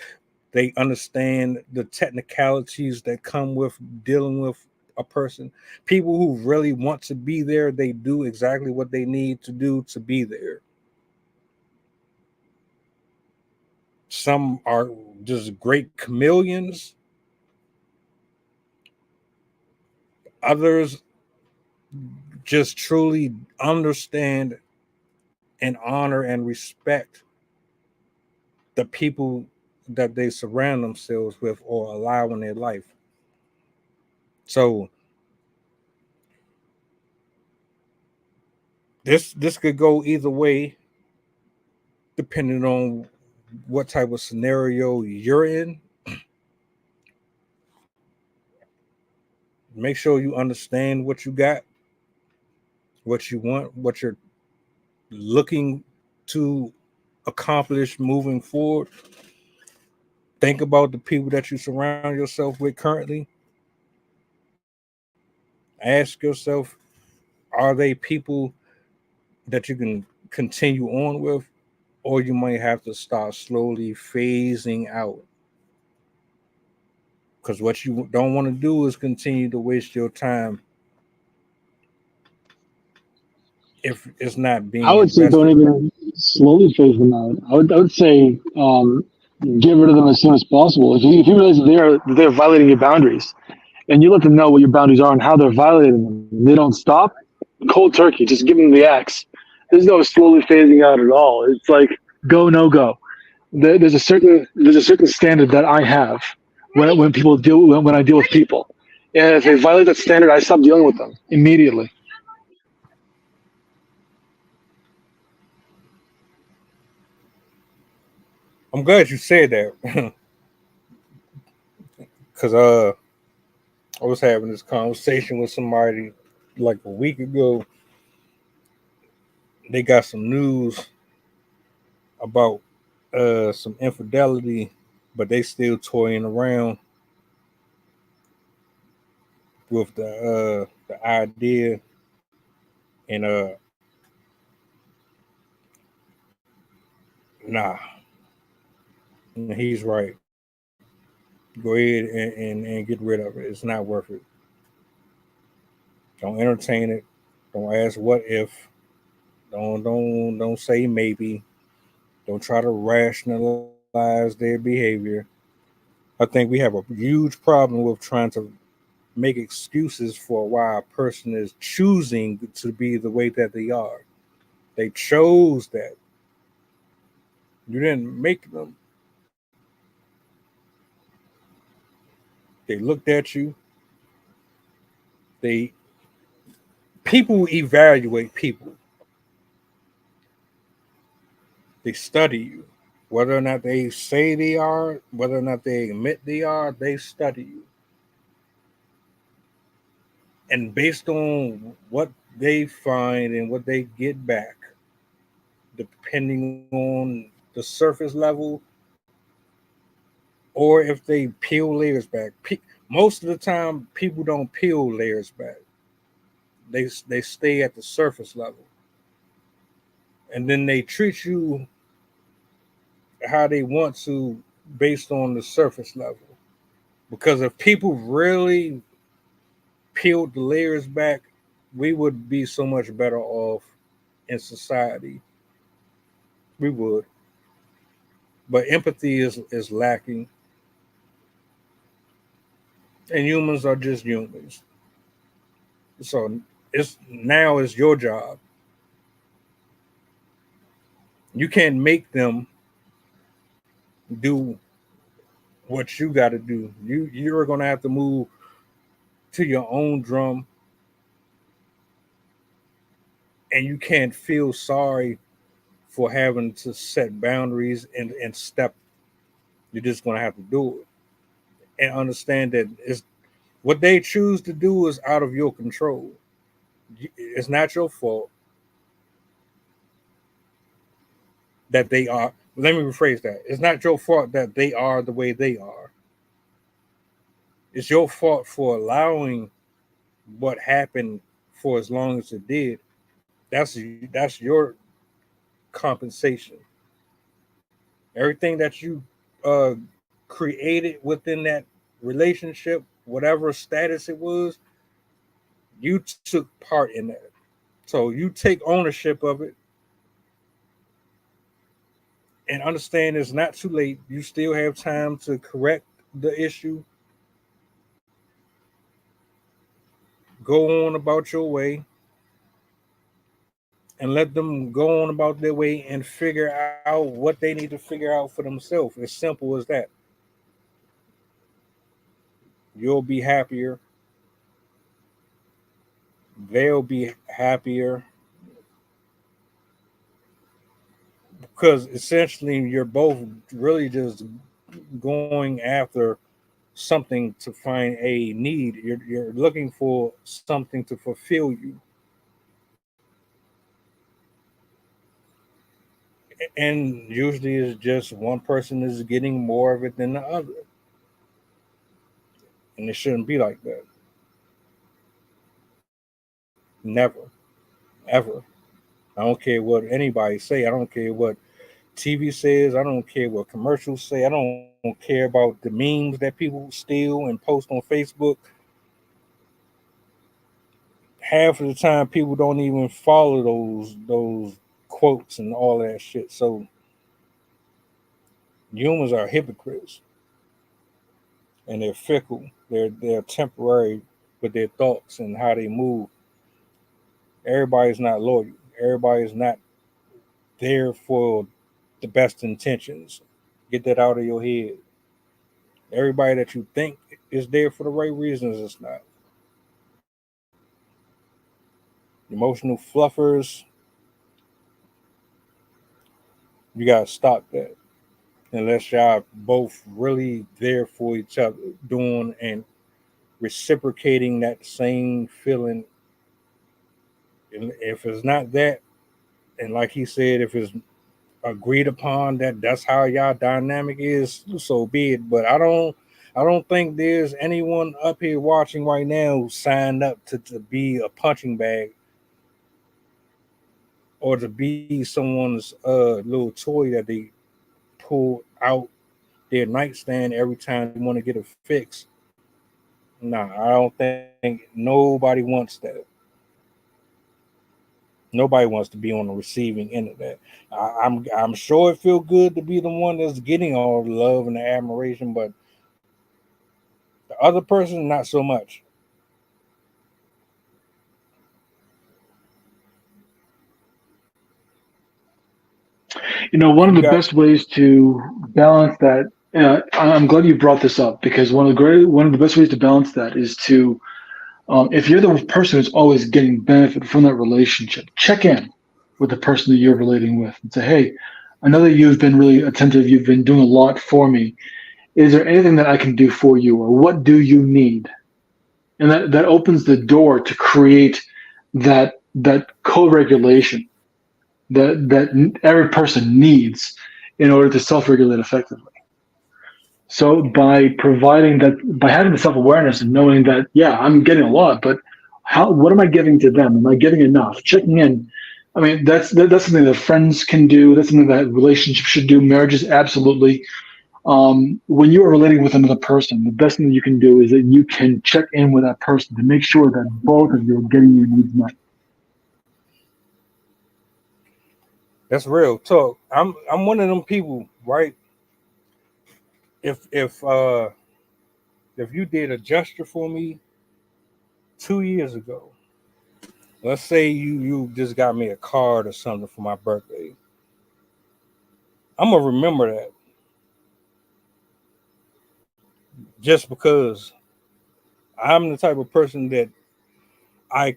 they understand the technicalities that come with dealing with a person. People who really want to be there, they do exactly what they need to do to be there. Some are just great chameleons. Others just truly understand and honor and respect the people that they surround themselves with or allow in their life. So this could go either way depending on what type of scenario you're in. Make sure you understand what you got, what you want, what you're looking to accomplish moving forward, think about the people that you surround yourself with currently. Ask yourself, are they people that you can continue on with, or you might have to start slowly phasing out? Because what you don't want to do is continue to waste your time if it's not I being would say don't invested. even slowly phase them out. I would say get rid of them as soon as possible. If you realize that they're violating your boundaries, and you let them know what your boundaries are and how they're violating them, and they don't stop, cold turkey, just give them the axe. There's no slowly phasing out at all. It's like go no go. There's a certain standard that I have when people deal when I deal with people, and if they violate that standard, I stop dealing with them immediately. I'm glad you said that because I was having this conversation with somebody like a week ago. They got some news about some infidelity, but they still toying around with the idea, and nah, he's right. Go ahead and get rid of it. It's not worth it. Don't entertain it. Don't ask what if. Don't say maybe. Don't try to rationalize their behavior. I think we have a huge problem with trying to make excuses for why a person is choosing to be the way that they are. They chose that. You didn't make them. They looked at you. They People evaluate people. They study you. Whether or not they say they are, whether or not they admit they are, they study you. And based on what they find and what they get back, depending on the surface level, or if they peel layers back. Most of the time, people don't peel layers back. They stay at the surface level, and then they treat you how they want to based on the surface level. Because if people really peeled the layers back, we would be so much better off in society. We would. But empathy is lacking, and humans are just humans. So it's your job. You can't make them do what you got to do. You're gonna have to move to your own drum, and you can't feel sorry for having to set boundaries and step. You're just gonna have to do it and understand that it's what they choose to do is out of your control. It's not your fault that they are. Let me rephrase that. It's not your fault that they are the way they are. It's your fault for allowing what happened for as long as it did. That's your compensation. Everything that you uh, created within that relationship, whatever status it was, you took part in that. So you take ownership of it and understand it's not too late. You still have time to correct the issue, go on about your way, and let them go on about their way and figure out what they need to figure out for themselves. As simple as that. You'll be happier. They'll be happier because essentially you're both really just going after something to find a need. You're looking for something to fulfill you. And usually it's just one person is getting more of it than the other, and it shouldn't be like that. Never, ever. I don't care what anybody say. I don't care what TV says. I don't care what commercials say. I don't care about the memes that people steal and post on Facebook. Half of the time, people don't even follow those quotes and all that shit. So humans are hypocrites, and they're fickle. They're temporary with their thoughts and how they move. Everybody's not loyal. Everybody's not there for the best intentions. Get that out of your head. Everybody that you think is there for the right reasons is not. Emotional fluffers, you gotta stop that. Unless y'all both really there for each other, doing and reciprocating that same feeling. And if it's not that, and like he said, if it's agreed upon that that's how y'all dynamic is, so be it. But I don't think there's anyone up here watching right now who signed up to be a punching bag or to be someone's little toy that they pull out their nightstand every time they want to get a fix. Nah, I don't think nobody wants that. Nobody wants to be on the receiving end of that. I'm sure it feels good to be the one that's getting all the love and the admiration, but the other person not so much. One of You the got best ways to balance that. I'm glad you brought this up because one of the best ways to balance that is to, if you're the person who's always getting benefit from that relationship, check in with the person that you're relating with and say, "Hey, I know that you've been really attentive. You've been doing a lot for me. Is there anything that I can do for you, or what do you need?" And that opens the door to create that co-regulation that every person needs in order to self-regulate effectively. So by having the self-awareness and knowing that, yeah, I'm getting a lot, but what am I giving to them? Am I giving enough? Checking in. I mean, that's something that friends can do. That's something that relationships should do. Marriages, absolutely. When you are relating with another person, the best thing that you can do is that you can check in with that person to make sure that both of you are getting your needs met. that's real talk. I'm one of them people, right? If if you did a gesture for me 2 years ago, let's say you just got me a card or something for my birthday, I'm gonna remember that just because I'm the type of person that I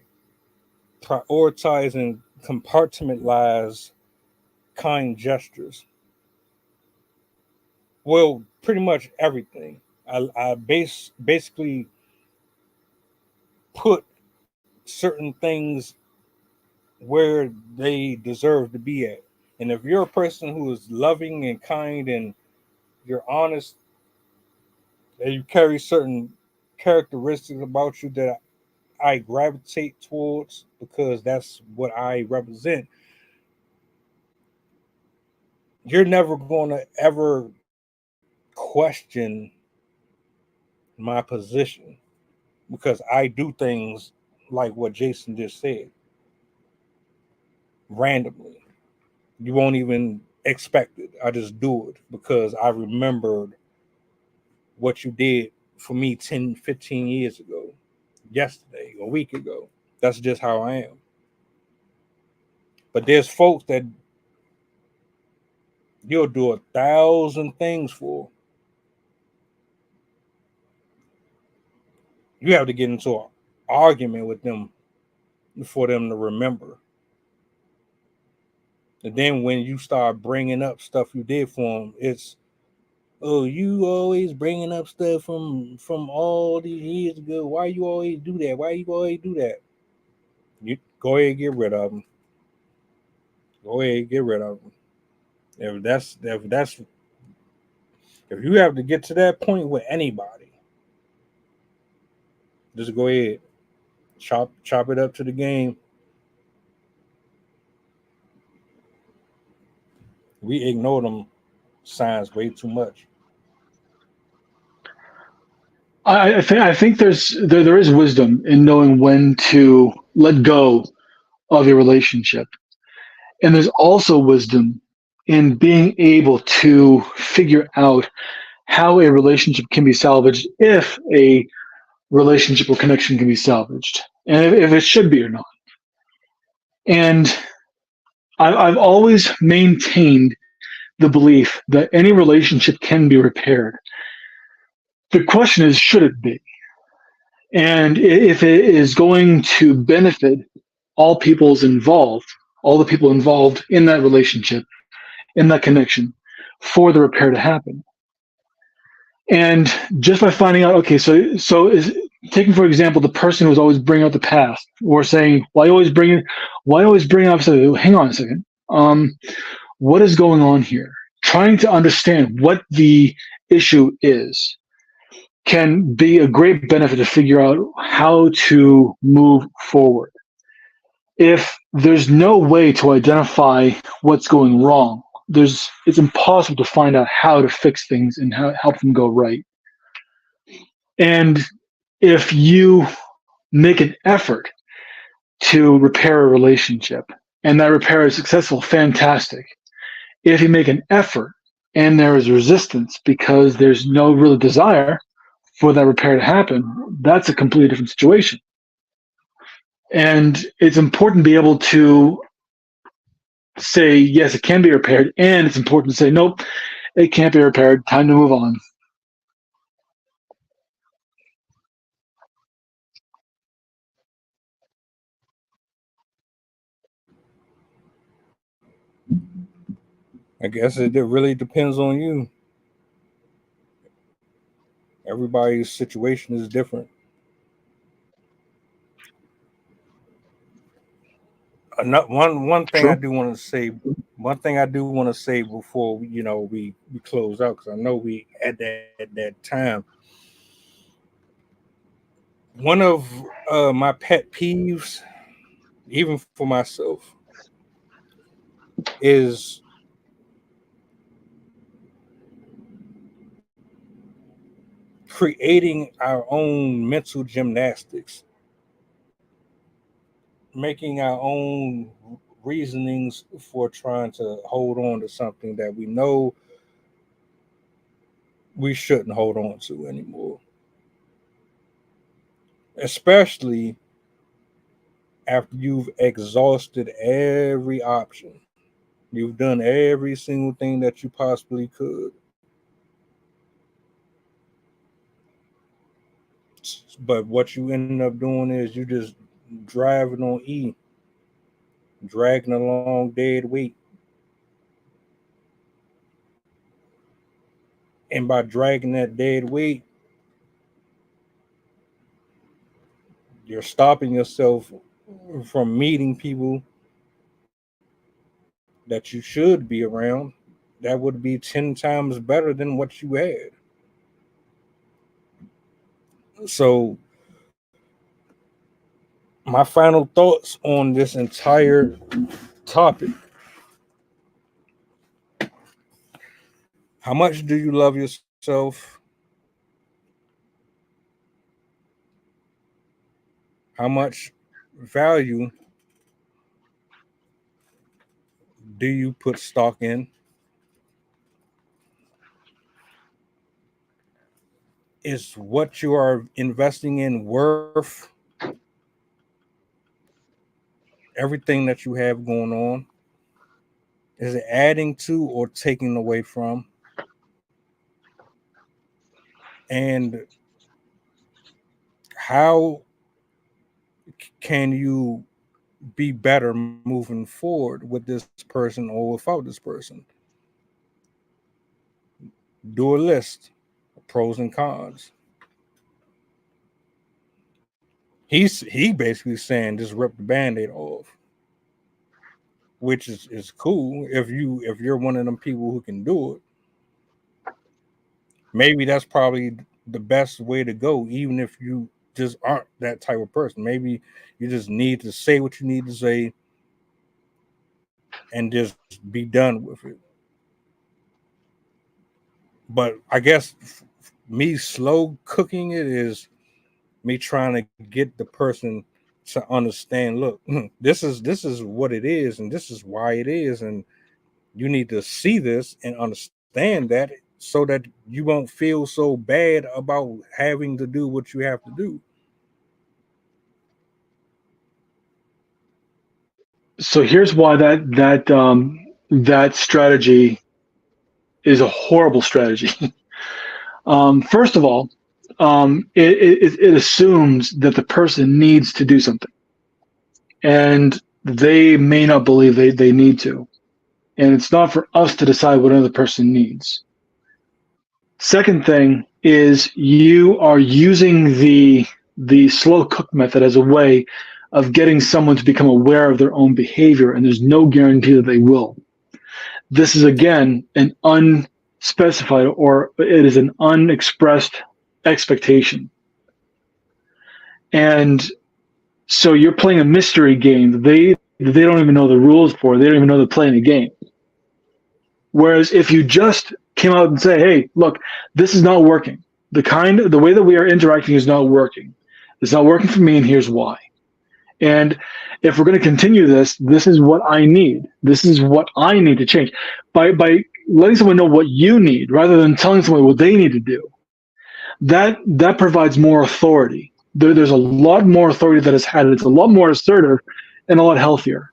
prioritize and compartmentalize kind gestures. Well, pretty much everything. I basically put certain things where they deserve to be at. And if you're a person who is loving and kind and you're honest and you carry certain characteristics about you that I gravitate towards because that's what I represent, you're never going to ever question my position because I do things like what Jason just said randomly. You won't even expect it. I just do it because I remembered what you did for me 10, 15 years ago, yesterday, a week ago. That's just how I am. But there's folks that you'll do 1,000 things for. You have to get into an argument with them for them to remember. And then when you start bringing up stuff you did for them, it's, oh, you always bringing up stuff from all these years ago. Why you always do that? Why you always do that? You go ahead and get rid of them. Go ahead and get rid of them. If if you have to get to that point with anybody, just go ahead, chop it up to the game. We ignore them signs way too much. I think there is wisdom in knowing when to let go of your relationship, and there's also wisdom in being able to figure out how a relationship can be salvaged, if a relationship or connection can be salvaged, and if it should be or not. And I've always maintained the belief that any relationship can be repaired. The question is, should it be? And if it is going to benefit all the people involved in that relationship, in that connection, for the repair to happen. And just by finding out, okay, so is taking for example the person who's always bringing up the past, or saying, why always bring up? So hang on a second, what is going on here? Trying to understand what the issue is can be a great benefit to figure out how to move forward. If there's no way to identify what's going wrong, it's impossible to find out how to fix things and how help them go right. And if you make an effort to repair a relationship and that repair is successful, fantastic. If you make an effort and there is resistance because there's no real desire for that repair to happen, that's a completely different situation. And it's important to be able to say, yes, it can be repaired, and it's important to say, nope, it can't be repaired. Time to move on. I guess it really depends on you. Everybody's situation is different. One thing I True. do want to say, before we close out, because I know we at that time. One of my pet peeves, even for myself, is creating our own mental gymnastics, making our own reasonings for trying to hold on to something that we know we shouldn't hold on to anymore. Especially after you've exhausted every option. You've done every single thing that you possibly could. But what you end up doing is you just driving on E, dragging along dead weight. And by dragging that dead weight, you're stopping yourself from meeting people that you should be around that would be 10 times better than what you had. So, my final thoughts on this entire topic: how much do you love yourself? How much value do you put stock in? Is what you are investing in worth everything that you have going on? Is it adding to or taking away from? And how can you be better moving forward with this person or without this person? Do a list of pros and cons. He basically saying just rip the band-aid off. which is cool if you're one of them people who can do it. Maybe that's probably the best way to go, even if you just aren't that type of person. Maybe you just need to say what you need to say and just be done with it. But I guess me slow cooking it is me trying to get the person to understand. Look, this is what it is, and this is why it is, and you need to see this and understand that so that you won't feel so bad about having to do what you have to do. So here's why that strategy is a horrible strategy. First of all, it assumes that the person needs to do something, and they may not believe they need to. And it's not for us to decide what another person needs. Second thing is you are using the slow cook method as a way of getting someone to become aware of their own behavior, and there's no guarantee that they will. This is again an unspecified or it is an unexpressed expectation. And so you're playing a mystery game that they don't even know the rules for. They don't even know they're playing a game. Whereas if you just came out and say, "Hey, look, this is not working. The way that we are interacting is not working. It's not working for me, and here's why." And if we're going to continue this, this is what I need. This is what I need to change. By letting someone know what you need rather than telling someone what they need to do, that provides more authority. There's a lot more authority that is had. It's a lot more assertive and a lot healthier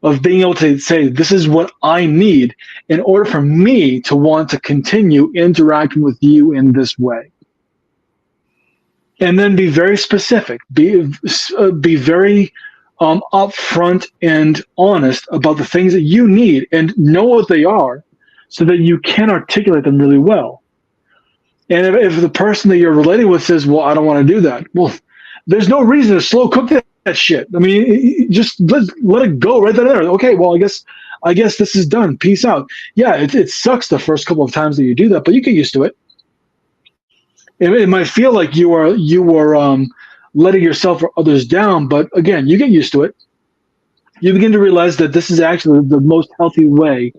of being able to say, this is what I need in order for me to want to continue interacting with you in this way. And then be very specific, be very upfront and honest about the things that you need and know what they are so that you can articulate them really well. And if the person that you're relating with says, well, I don't want to do that, well, there's no reason to slow cook that shit. I mean, just let it go right there. Okay, well, I guess this is done. Peace out. Yeah, it sucks the first couple of times that you do that, but you get used to it. It might feel like you are letting yourself or others down, but again, you get used to it. You begin to realize that this is actually the most healthy way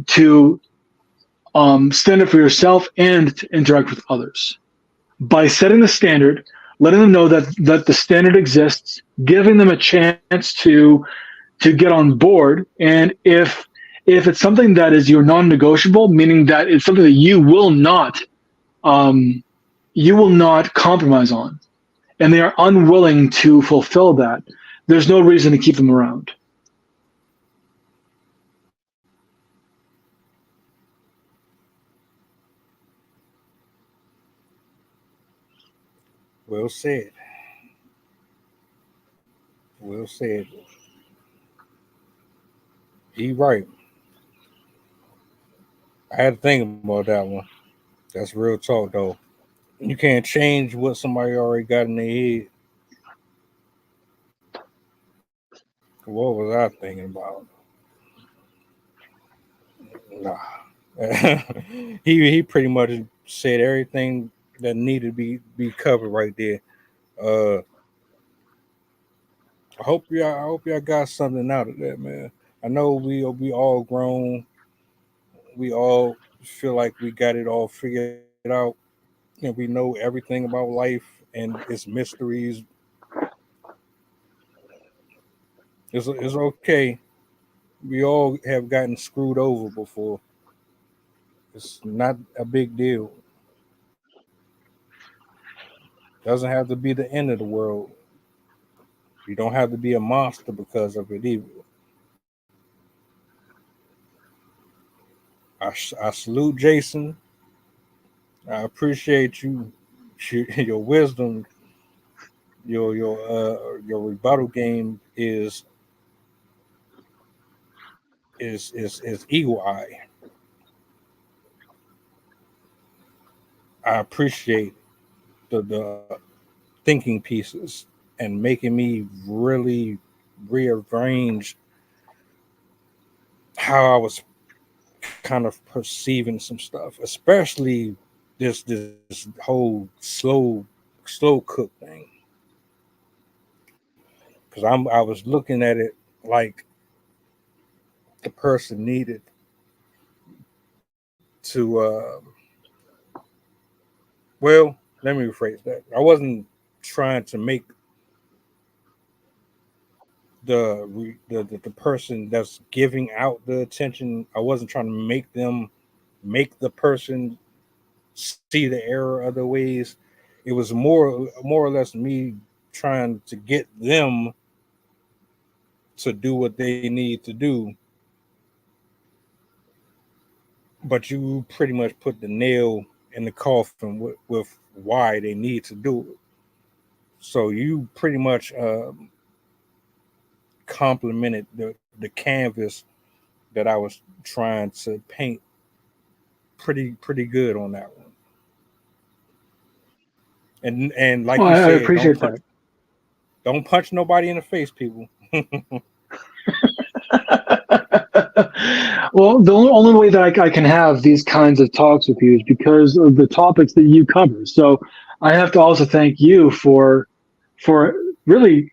to stand up for yourself and to interact with others. By setting the standard, letting them know that the standard exists, giving them a chance to get on board, and if it's something that is your non-negotiable, meaning that it's something that um, you will not compromise on, and they are unwilling to fulfill that, there's no reason to keep them around. Well said. Well said. He right. I had to think about that one. That's real talk though. You can't change what somebody already got in their head. What was I thinking about? Nah. he pretty much said everything that needed to be covered right there. Uh, I hope y'all got something out of that, man. I know we all grown. We all feel like we got it all figured out. And we know everything about life and its mysteries. It's okay. We all have gotten screwed over before. It's not a big deal. Doesn't have to be the end of the world. You don't have to be a monster because of it either. I salute Jason. I appreciate you, your wisdom, your rebuttal game is eagle eye. I appreciate the thinking pieces and making me really rearrange how I was kind of perceiving some stuff, especially this whole slow cook thing. Because I was looking at it like the person needed to well, let me rephrase that. I wasn't trying to make the person that's giving out the attention. I wasn't trying to make them make the person see the error other ways. It was more or less me trying to get them to do what they need to do, but you pretty much put the nail in the coffin with why they need to do it. So you pretty much complemented the canvas that I was trying to paint pretty good on that one. And like Well, you I said, appreciate that. don't punch nobody in the face, people. Well, the only way that I can have these kinds of talks with you is because of the topics that you cover. So I have to also thank you for really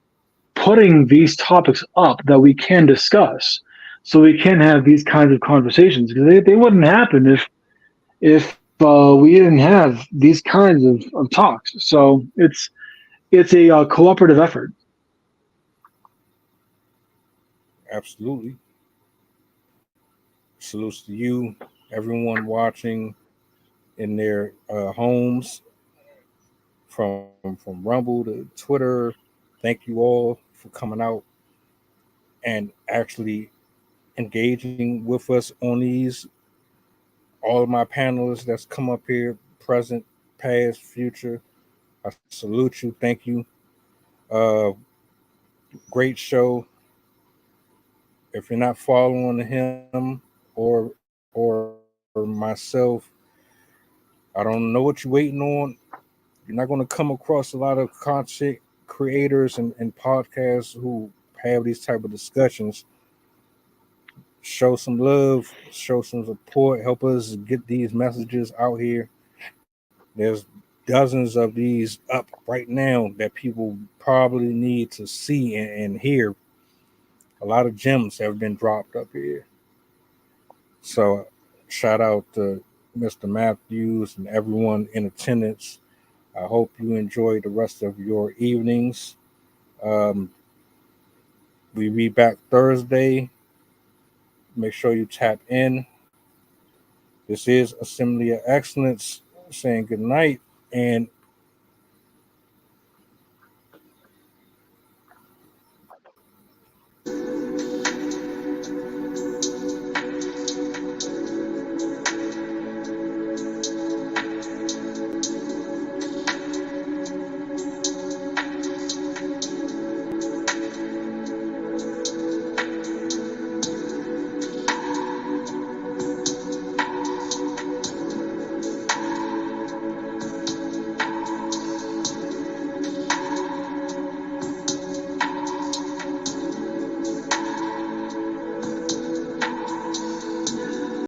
putting these topics up that we can discuss, so we can have these kinds of conversations, because they wouldn't happen if we didn't have these kinds of talks. So it's a cooperative effort. Absolutely. Salutes to you, everyone watching in their homes, from Rumble to Twitter. Thank you all for coming out and actually engaging with us on these. All of my panelists that's come up here, present, past, future. I salute you. Thank you. Uh, Great show. If you're not following him or myself, I don't know what you're waiting on. You're not going to come across a lot of content creators and podcasts who have these type of discussions. Show some love, show some support, help us get these messages out here. There's dozens of these up right now that people probably need to see and hear. A lot of gems have been dropped up here. So shout out to Mr. Matthews and everyone in attendance. I hope you enjoy the rest of your evenings. Um, we be back Thursday. Make sure you tap in. This is Assembly of Excellence saying good night and